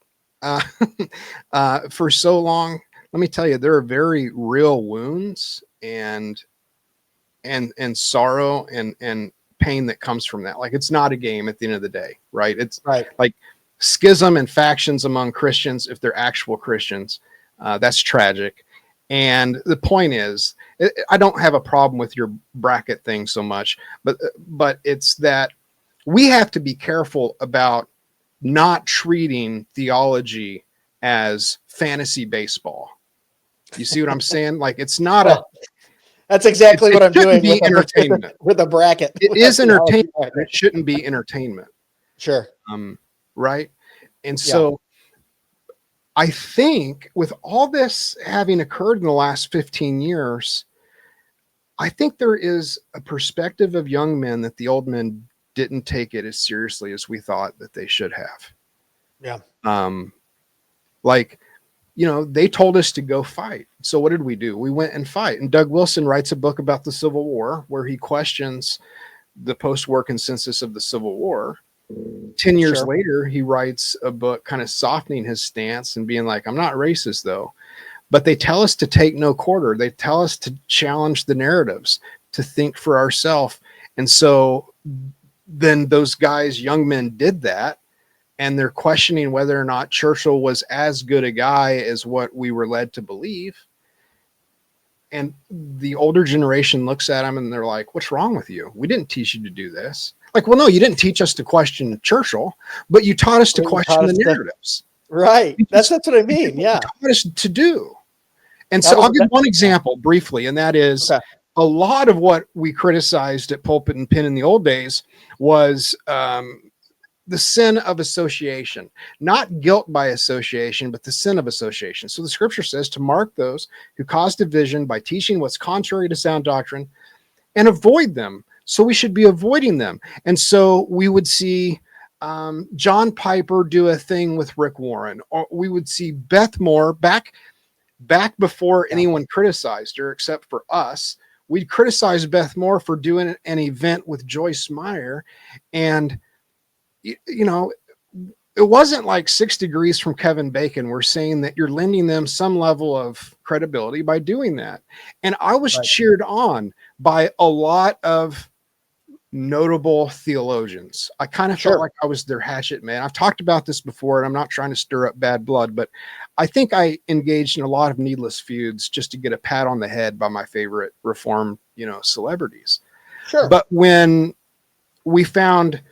for so long, let me tell you, there are very real wounds and sorrow and pain that comes from that. Like, it's not a game at the end of the day, right? It's like schism and factions among Christians. If they're actual Christians, that's tragic. And the point is, I don't have a problem with your bracket thing so much, but it's that we have to be careful about not treating theology as fantasy baseball. You see what I'm saying? Like, it's not that's exactly what I'm doing with entertainment. With a bracket. It is entertainment, but it shouldn't be entertainment. Sure. Right. And so I think with all this having occurred in the last 15 years, I think there is a perspective of young men that the old men didn't take it as seriously as we thought that they should have. Yeah. Like, they told us to go fight. So what did we do? We went and fight. And Doug Wilson writes a book about the Civil War where he questions the post-war consensus of the Civil War. 10 years later, he writes a book kind of softening his stance and being like, I'm not racist though. But they tell us to take no quarter. They tell us to challenge the narratives, to think for ourselves. And so then those guys, young men, did that. And they're questioning whether or not Churchill was as good a guy as what we were led to believe. And the older generation looks at him and they're like, what's wrong with you? We didn't teach you to do this. Like, well, no, you didn't teach us to question Churchill, but you taught us to question the narratives. Right. That's what I mean. Yeah. Taught us to do. And so I'll give one example briefly, and that is a lot of what we criticized at Pulpit and Pin in the old days was the sin of association, not guilt by association, but the sin of association. So the scripture says to mark those who cause division by teaching what's contrary to sound doctrine and avoid them. So we should be avoiding them. And so we would see John Piper do a thing with Rick Warren, or we would see Beth Moore back before anyone criticized her, except for us. We'd criticize Beth Moore for doing an event with Joyce Meyer. And it wasn't like 6 degrees from Kevin Bacon. We're saying that you're lending them some level of credibility by doing that. And I was cheered on by a lot of notable theologians. I kind of felt like I was their hatchet man. I've talked about this before, and I'm not trying to stir up bad blood, but I think I engaged in a lot of needless feuds just to get a pat on the head by my favorite Reformed, celebrities. Sure. But when we found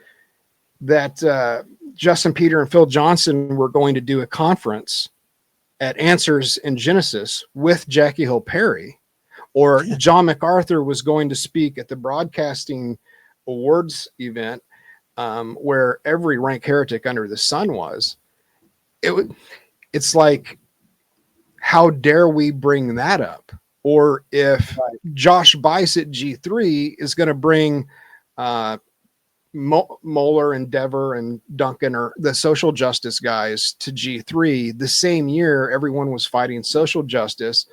that Justin Peter and Phil Johnson were going to do a conference at Answers in Genesis with Jackie Hill Perry, or John MacArthur was going to speak at the Broadcasting Awards event where every rank heretic under the sun was, it's like, how dare we bring that up? Or if Josh Bice at G3 is going to bring Moeller and Dever and Duncan, or the social justice guys, to G3 the same year everyone was fighting social justice.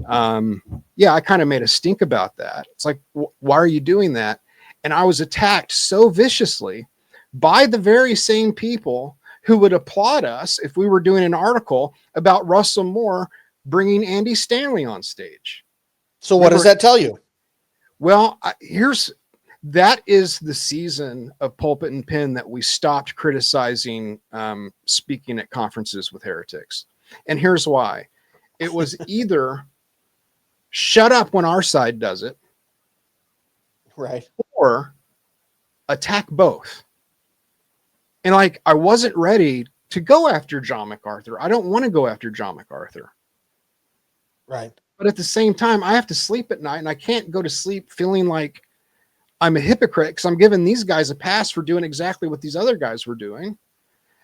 I kind of made a stink about that. It's like, why are you doing that? And I was attacked so viciously by the very same people who would applaud us if we were doing an article about Russell Moore bringing Andy Stanley on stage. So what does that tell you? Well, that is the season of Pulpit and Pin that we stopped criticizing speaking at conferences with heretics. And here's why. It was either shut up when our side does it, right, or attack both. And like, I wasn't ready to go after John MacArthur. I don't want to go after John MacArthur. Right. But at the same time, I have to sleep at night, and I can't go to sleep feeling like I'm a hypocrite because I'm giving these guys a pass for doing exactly what these other guys were doing.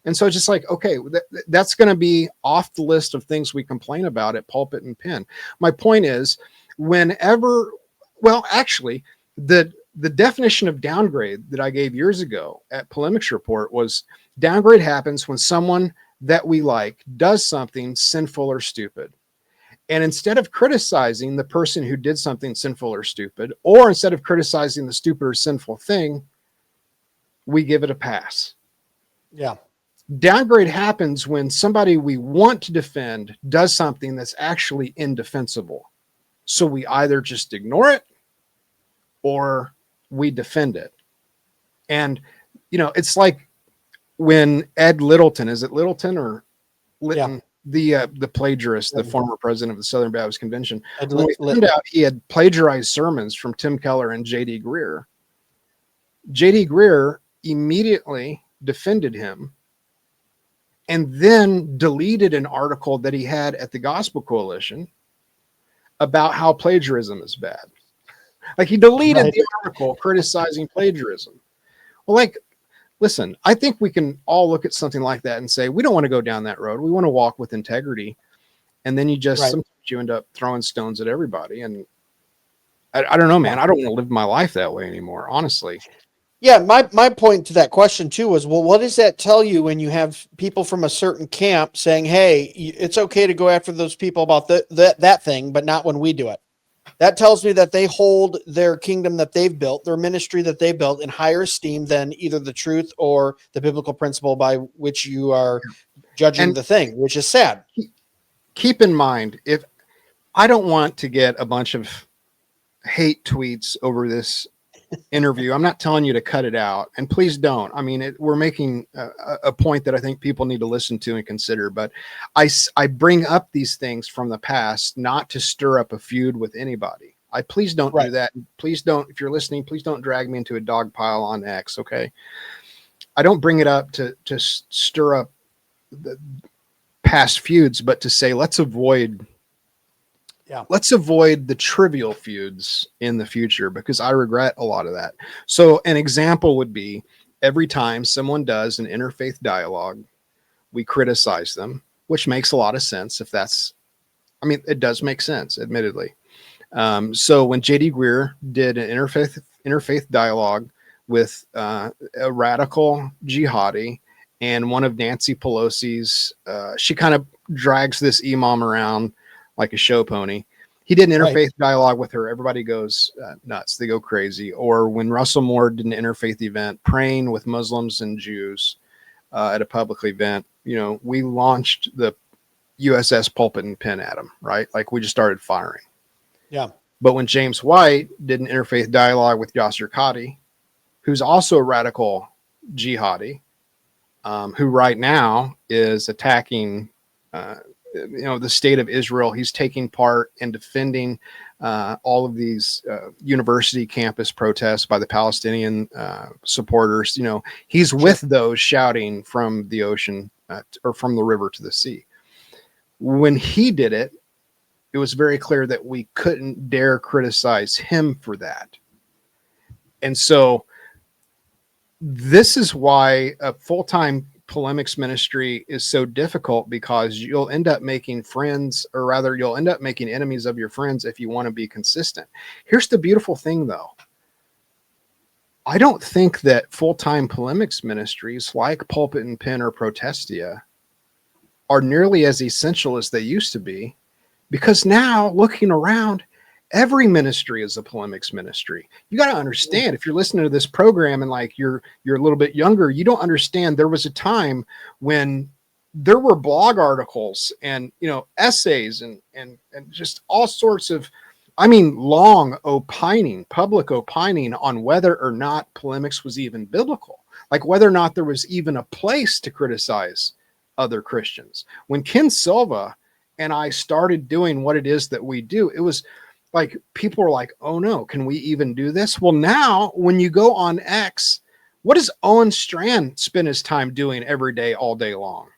And so it's just like, okay, that's going to be off the list of things we complain about at Pulpit and Pin. My point is, actually, the definition of downgrade that I gave years ago at Polemics Report was downgrade happens when someone that we like does something sinful or stupid. And instead of criticizing the person who did something sinful or stupid, or instead of criticizing the stupid or sinful thing, we give it a pass. Yeah. Downgrade happens when somebody we want to defend does something that's actually indefensible. So we either just ignore it or we defend it. And, it's like when Ed Littleton, is it Littleton or Litton? Yeah. The plagiarist, the former president of the Southern Baptist Convention, when we found out he had plagiarized sermons from Tim Keller and J.D. Greer, J.D. Greer immediately defended him and then deleted an article that he had at the Gospel Coalition about how plagiarism is bad. Like, he deleted the article criticizing plagiarism. Well, like, listen, I think we can all look at something like that and say, we don't want to go down that road. We want to walk with integrity. And then you just, sometimes you end up throwing stones at everybody. And I don't know, man. I don't want to live my life that way anymore, honestly. Yeah, my point to that question too was, well, what does that tell you when you have people from a certain camp saying, hey, it's okay to go after those people about that thing, but not when we do it? That tells me that they hold their kingdom that they've built, their ministry that they built, in higher esteem than either the truth or the biblical principle by which you are judging the thing, which is sad. Keep in mind, if I don't want to get a bunch of hate tweets over this interview, I'm not telling you to cut it out, and please don't. I mean, we're making a point that I think people need to listen to and consider, but I bring up these things from the past not to stir up a feud with anybody. Please don't do that. Please don't, if you're listening, please don't drag me into a dog pile on X. Okay. I don't bring it up to stir up the past feuds, but to say, let's avoid the trivial feuds in the future, because I regret a lot of that. So an example would be, every time someone does an interfaith dialogue, we criticize them, which makes a lot of sense. It does make sense, admittedly. So when J.D. Greer did an interfaith dialogue with a radical jihadi and one of Nancy Pelosi's, she kind of drags this imam around like a show pony. He did an interfaith dialogue with her. Everybody goes nuts. They go crazy. Or when Russell Moore did an interfaith event, praying with Muslims and Jews at a public event, we launched the USS Pulpit and Pin at him, right? Like, we just started firing. Yeah. But when James White did an interfaith dialogue with Yasser Qadi, who's also a radical jihadi, who right now is attacking the state of Israel. He's taking part in defending all of these university campus protests by the Palestinian supporters. He's with those shouting from the ocean or from the river to the sea. When he did it, it was very clear that we couldn't dare criticize him for that. And so this is why a full-time polemics ministry is so difficult, because you'll end up making friends, or rather you'll end up making enemies of your friends if you want to be consistent. Here's the beautiful thing, though. I don't think that full-time polemics ministries like Pulpit and Pen or Protestia are nearly as essential as they used to be, because now, looking around, every ministry is a polemics ministry. You got to understand, if you're listening to this program and like you're a little bit younger, you don't understand. There was a time when there were blog articles and essays and just all sorts of, long public opining on whether or not polemics was even biblical, like whether or not there was even a place to criticize other Christians. When Ken Silva and I started doing what it is that we do, it was like, people were like, oh no, can we even do this? Well, now when you go on X, what does Owen Strand spend his time doing every day, all day long?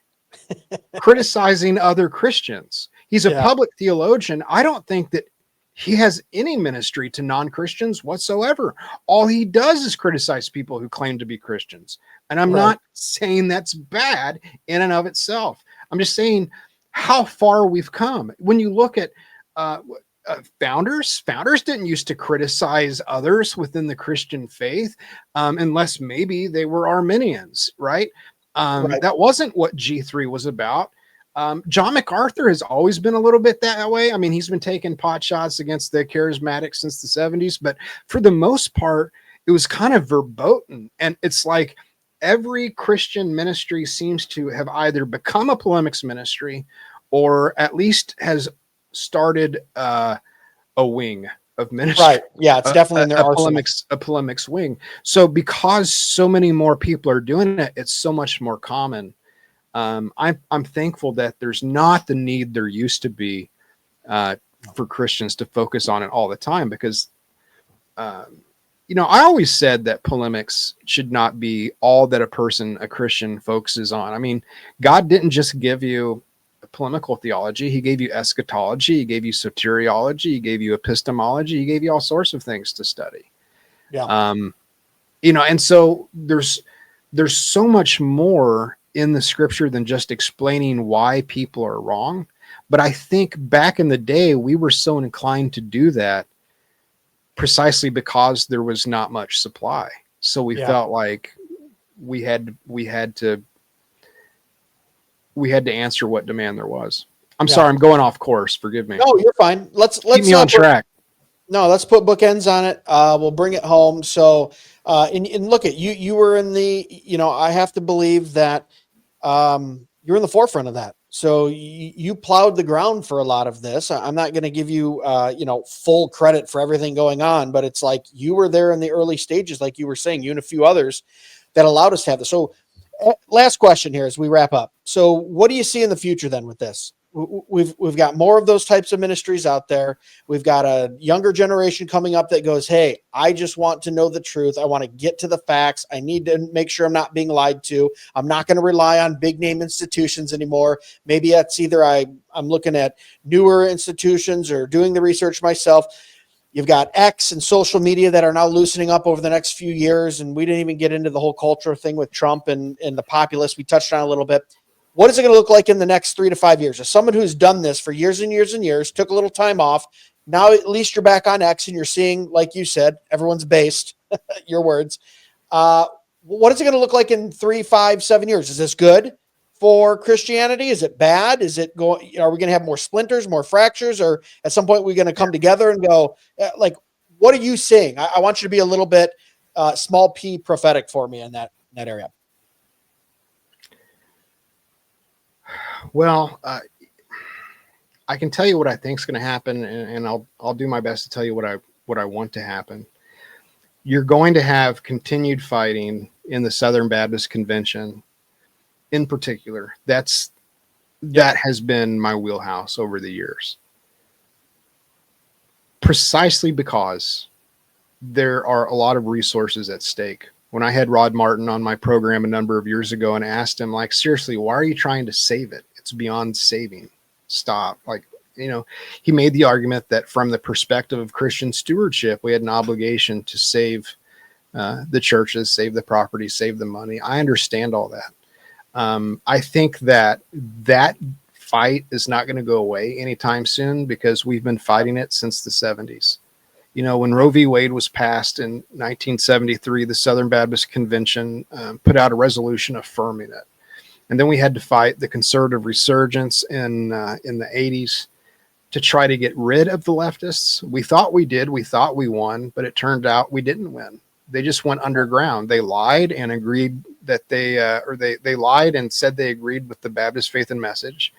Criticizing other Christians. He's a public theologian. I don't think that he has any ministry to non-Christians whatsoever. All he does is criticize people who claim to be Christians. And I'm not saying that's bad in and of itself. I'm just saying how far we've come. When you look at founders didn't used to criticize others within the Christian faith, unless maybe they were Arminians, right? That wasn't what G3 was about. John MacArthur has always been a little bit that way. He's been taking pot shots against the charismatics since the 70s, but for the most part, it was kind of verboten. And it's like every Christian ministry seems to have either become a polemics ministry or at least has started a wing of ministry. Right. Yeah, it's definitely in their arsenal. A polemics wing. So because so many more people are doing it, it's so much more common. I'm thankful that there's not the need there used to be for Christians to focus on it all the time, because I always said that polemics should not be all that a Christian focuses on. I mean, God didn't just give you polemical theology. He gave you eschatology. He gave you soteriology. He gave you epistemology. He gave you all sorts of things to study. Yeah. And so there's so much more in the scripture than just explaining why people are wrong. But I think back in the day, we were so inclined to do that precisely because there was not much supply. So we felt like we had to answer what demand there was. I'm sorry, I'm going off course. Forgive me. No, you're fine. Let's keep me on track. No, let's put bookends on it. We'll bring it home. So, and look at you were in the, I have to believe that you're in the forefront of that. So you plowed the ground for a lot of this. I'm not going to give you, full credit for everything going on, but it's like you were there in the early stages, like you were saying, you and a few others that allowed us to have this. So last question here as we wrap up. So what do you see in the future then with this? We've got more of those types of ministries out there. We've got a younger generation coming up that goes, hey, I just want to know the truth. I want to get to the facts. I need to make sure I'm not being lied to. I'm not going to rely on big name institutions anymore. Maybe that's either I'm looking at newer institutions or doing the research myself. You've got X and social media that are now loosening up over the next few years. And we didn't even get into the whole culture thing with Trump and the populace. We touched on it a little bit. What is it going to look like in the next 3 to 5 years? As someone who's done this for years and years and years, took a little time off, now at least you're back on X and you're seeing, like you said, everyone's based, your words. What is it going to look like in 3, 5, 7 years? Is this good for Christianity? Is it bad? Is it going? Are we going to have more splinters, more fractures, or at some point we're going to come together and go, like, what are you seeing? I want you to be a little bit small p prophetic for me in that area. Well, I can tell you what I think is going to happen, and I'll do my best to tell you what I want to happen. You're going to have continued fighting in the Southern Baptist Convention, in particular. That has been my wheelhouse over the years, precisely because there are a lot of resources at stake. When I had Rod Martin on my program a number of years ago and asked him, like, seriously, why are you trying to save it? It's beyond saving. Stop. Like, he made the argument that from the perspective of Christian stewardship, we had an obligation to save the churches, save the property, save the money. I understand all that. I think that fight is not going to go away anytime soon because we've been fighting it since the 70s. When Roe v. Wade was passed in 1973, the Southern Baptist Convention put out a resolution affirming it. And then we had to fight the conservative resurgence in the 80s to try to get rid of the leftists. We thought we did. We thought we won, but it turned out we didn't win. They just went underground. They lied and agreed that they lied and said they agreed with the Baptist faith and message.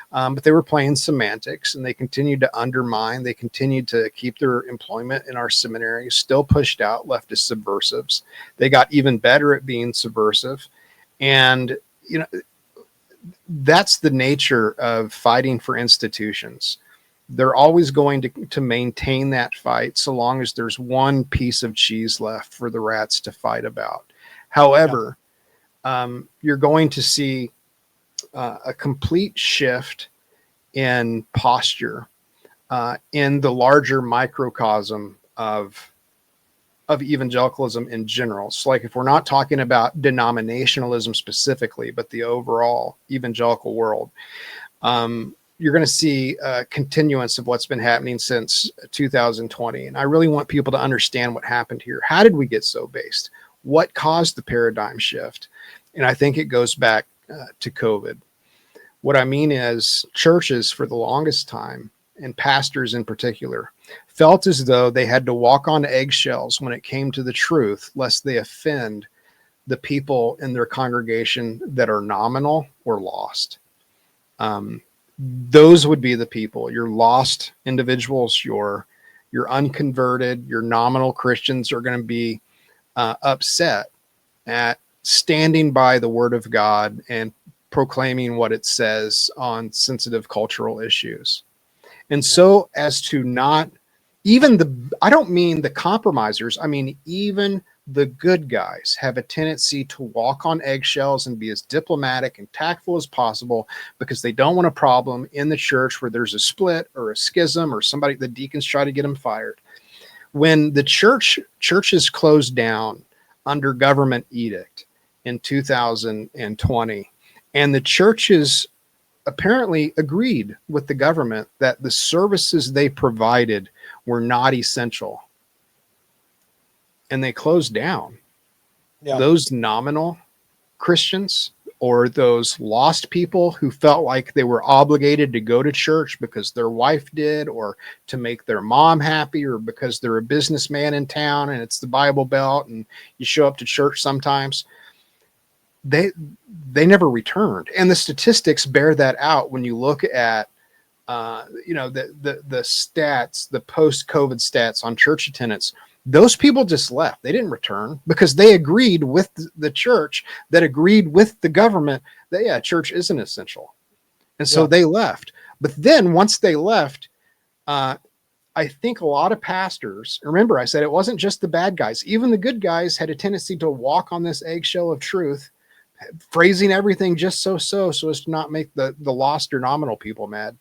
But they were playing semantics, and they continued to undermine. They continued to keep their employment in our seminaries, still pushed out leftist subversives. They got even better at being subversive. And, that's the nature of fighting for institutions. They're always going to maintain that fight so long as there's one piece of cheese left for the rats to fight about. However, you're going to see a complete shift in posture in the larger microcosm of evangelicalism in general. So like if we're not talking about denominationalism specifically, but the overall evangelical world, you're going to see a continuance of what's been happening since 2020. And I really want people to understand what happened here. How did we get so based? What caused the paradigm shift? And I think it goes back to COVID. What I mean is churches for the longest time, and pastors in particular, felt as though they had to walk on eggshells when it came to the truth, lest they offend the people in their congregation that are nominal or lost. Those would be the people, your lost individuals, your unconverted, your nominal Christians are going to be upset at standing by the word of God and proclaiming what it says on sensitive cultural issues. And so as to not, I don't mean the compromisers. I mean, even the good guys have a tendency to walk on eggshells and be as diplomatic and tactful as possible because they don't want a problem in the church where there's a split or a schism or the deacons try to get them fired. When the churches closed down under government edict in 2020, and the churches apparently agreed with the government that the services they provided were not essential, and they closed down. Yeah. Those nominal Christians or those lost people who felt like they were obligated to go to church because their wife did, or to make their mom happy, or because they're a businessman in town and it's the Bible Belt and you show up to church sometimes, they never returned. And the statistics bear that out when you look at the stats, the post-COVID stats on church attendance. Those people just left. They didn't return because they agreed with the church that agreed with the government that, church isn't essential. And so they left. But then once they left, I think a lot of pastors, remember I said it wasn't just the bad guys. Even the good guys had a tendency to walk on this eggshell of truth, phrasing everything just so as to not make the lost or nominal people mad.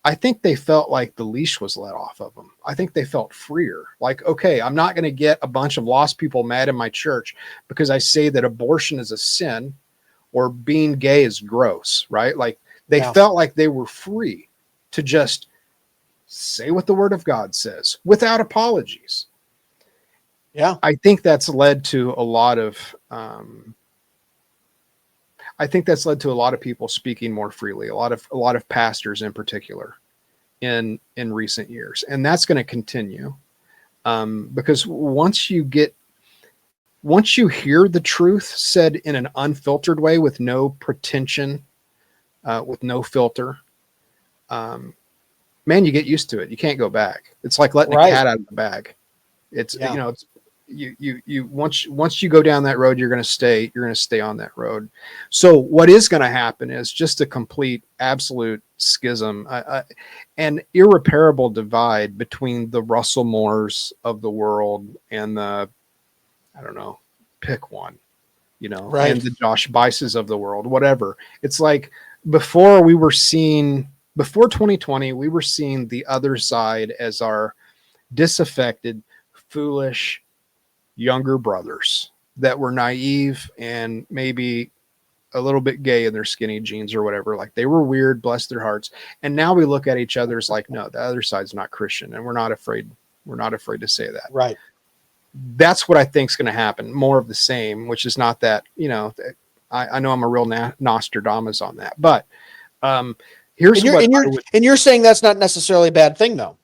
I think they felt like the leash was let off of them. I think they felt freer. Like, okay, I'm not going to get a bunch of lost people mad in my church because I say that abortion is a sin or being gay is gross, right? Like they felt like they were free to just say what the word of God says without apologies. Yeah. I think that's led to a lot of, people speaking more freely, a lot of pastors in particular in recent years. And that's going to continue because once you hear the truth said in an unfiltered way with no pretension, with no filter, man, you get used to it. You can't go back. It's like letting a cat out of the bag. It's, it's, you once you go down that road, you're going to stay on that road. So what is going to happen is just a complete, absolute schism, an irreparable divide between the Russell Moores of the world and the, I don't know, pick one, and the Josh Bices of the world, whatever. It's like before 2020, we were seeing the other side as our disaffected, foolish, younger brothers that were naive and maybe a little bit gay in their skinny jeans or whatever. Like they were weird, bless their hearts. And now we look at each other as like, no, the other side's not Christian. And we're not afraid to say that. Right. That's what I think is going to happen. More of the same, which is not that, I know I'm a real Nostradamus on that, but here's and you're saying that's not necessarily a bad thing though.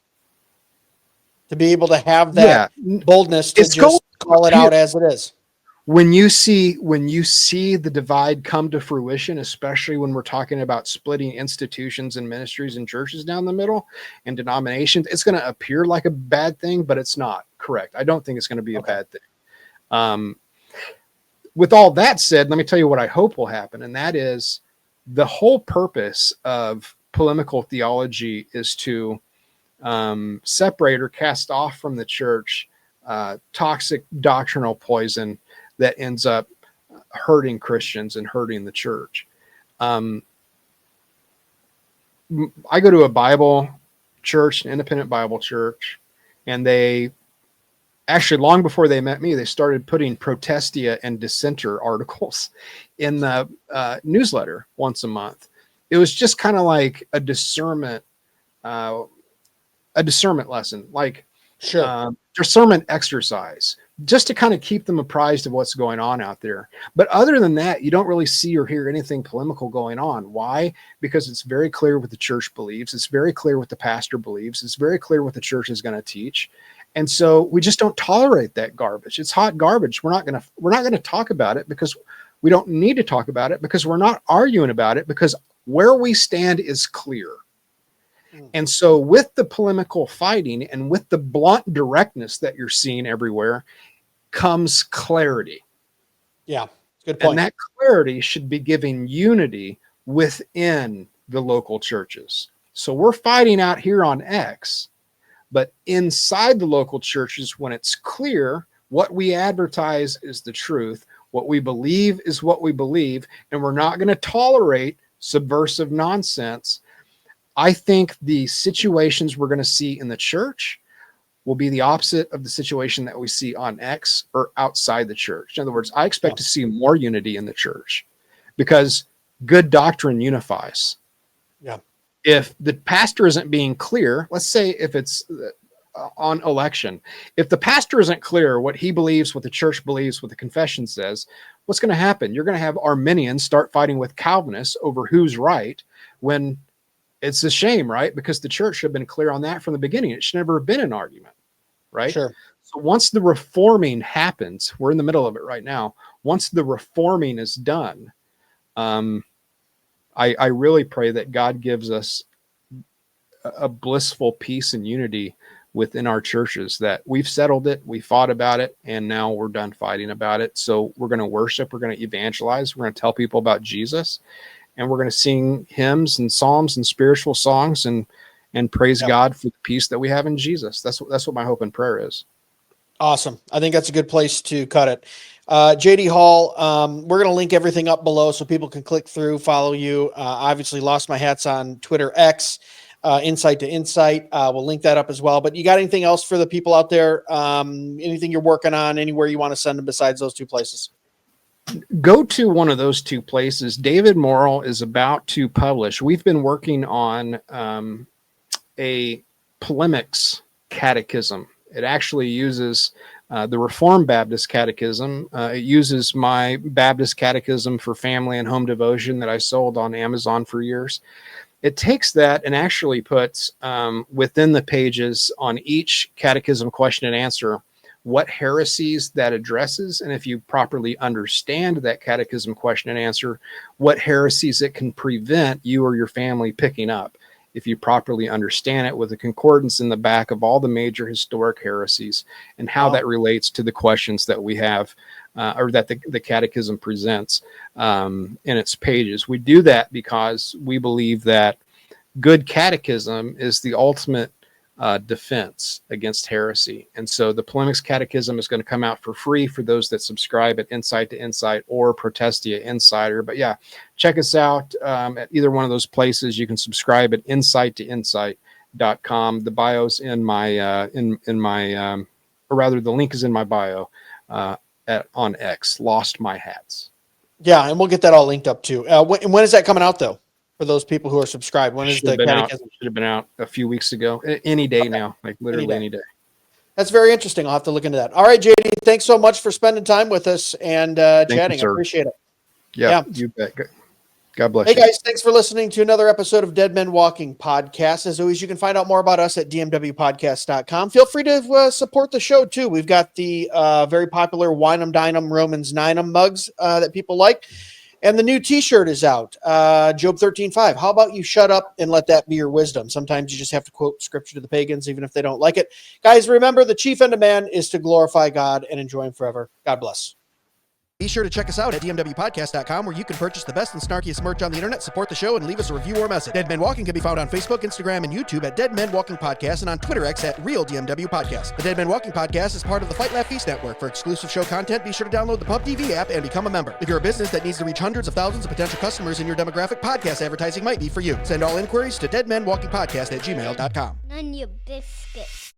To be able to have that boldness to just call it out as it is. When you see the divide come to fruition, especially when we're talking about splitting institutions and ministries and churches down the middle and denominations, it's going to appear like a bad thing, but it's not. Correct. I don't think it's going to be a bad thing. With all that said, let me tell you what I hope will happen. And that is the whole purpose of polemical theology is to separate or cast off from the church toxic doctrinal poison that ends up hurting Christians and hurting the church. I go to a Bible church, an independent Bible church, and they actually, long before they met me, they started putting Protestia and dissenter articles in the newsletter once a month. It was just kind of like a discernment lesson, like discernment exercise, just to kind of keep them apprised of what's going on out there. But other than that, you don't really see or hear anything polemical going on. Why? Because it's very clear what the church believes. It's very clear what the pastor believes. It's very clear what the church is going to teach. And so we just don't tolerate that garbage. It's hot garbage. We're not going to talk about it because we don't need to talk about it, because we're not arguing about it, because where we stand is clear. And so with the polemical fighting and with the blunt directness that you're seeing everywhere comes clarity. Yeah, good point. And that clarity should be giving unity within the local churches. So we're fighting out here on X, But inside the local churches, when it's clear what we advertise is the truth, what we believe is what we believe, and we're not going to tolerate subversive nonsense, I think the situations we're going to see in the church will be the opposite of the situation that we see on X or outside the church. In other words, I expect to see more unity in the church because good doctrine unifies. Yeah. If the pastor isn't being clear, let's say if it's on election, if the pastor isn't clear what he believes, what the church believes, what the confession says, what's going to happen? You're going to have Arminians start fighting with Calvinists over who's right, when it's a shame, right? Because the church should have been clear on that from the beginning. It should never have been an argument, right? Sure. So once the reforming happens, we're in the middle of it right now. Once the reforming is done, I really pray that God gives us a blissful peace and unity within our churches, that we've settled it, we fought about it, and now we're done fighting about it. So we're going to worship, we're going to evangelize, we're going to tell people about Jesus, and we're going to sing hymns and psalms and spiritual songs and praise God for the peace that we have in Jesus. That's what my hope and prayer is. Awesome. I think that's a good place to cut it. JD Hall, we're going to link everything up below so people can click through, follow you. Obviously lost my hats on Twitter X, Incite to Insight. We'll link that up as well. But you got anything else for the people out there? Anything you're working on, anywhere you want to send them besides those two places? Go to one of those two places. David Morrill is about to publish. We've been working on a Polemics catechism. It actually uses the Reformed Baptist Catechism. It uses my Baptist Catechism for Family and Home Devotion that I sold on Amazon for years. It takes that and actually puts within the pages on each catechism question and answer what heresies that addresses, and if you properly understand that catechism question and answer, what heresies it can prevent you or your family picking up, if you properly understand it, with a concordance in the back of all the major historic heresies and how that relates to the questions that we have or that the catechism presents in its pages. We do that because we believe that good catechism is the ultimate defense against heresy. And so the Polemics Catechism is going to come out for free for those that subscribe at Incite to Insight or Protestia Insider. But yeah, check us out at either one of those places. You can subscribe at incitetoinsight.com. The bio's in my or rather the link is in my bio on X, Lost My Hats. Yeah, and we'll get that all linked up too. When is that coming out though? For those people who are subscribed, when is the catechism? Should have been out a few weeks ago. Any day now, like literally any day. That's very interesting. I'll have to look into that. All right, JD, thanks so much for spending time with us and chatting. I appreciate it. Yeah, you bet. God bless you. Hey guys, thanks for listening to another episode of Dead Men Walking Podcast. As always, you can find out more about us at dmwpodcast.com. Feel free to support the show too. We've got the very popular Wine 'em, Dine 'em, Romans 9 'em mugs that people like. And the new t-shirt is out, Job 13:5. How about you shut up and let that be your wisdom? Sometimes you just have to quote scripture to the pagans, even if they don't like it. Guys, remember, the chief end of man is to glorify God and enjoy him forever. God bless. Be sure to check us out at dmwpodcast.com, where you can purchase the best and snarkiest merch on the internet, support the show, and leave us a review or message. Dead Men Walking can be found on Facebook, Instagram, and YouTube at Dead Men Walking Podcast, and on Twitter X at Real DMW Podcast. The Dead Men Walking Podcast is part of the Fight Laugh Feast Network. For exclusive show content, be sure to download the Pub TV app and become a member. If you're a business that needs to reach hundreds of thousands of potential customers in your demographic, podcast advertising might be for you. Send all inquiries to deadmenwalkingpodcast@gmail.com. None your biscuit.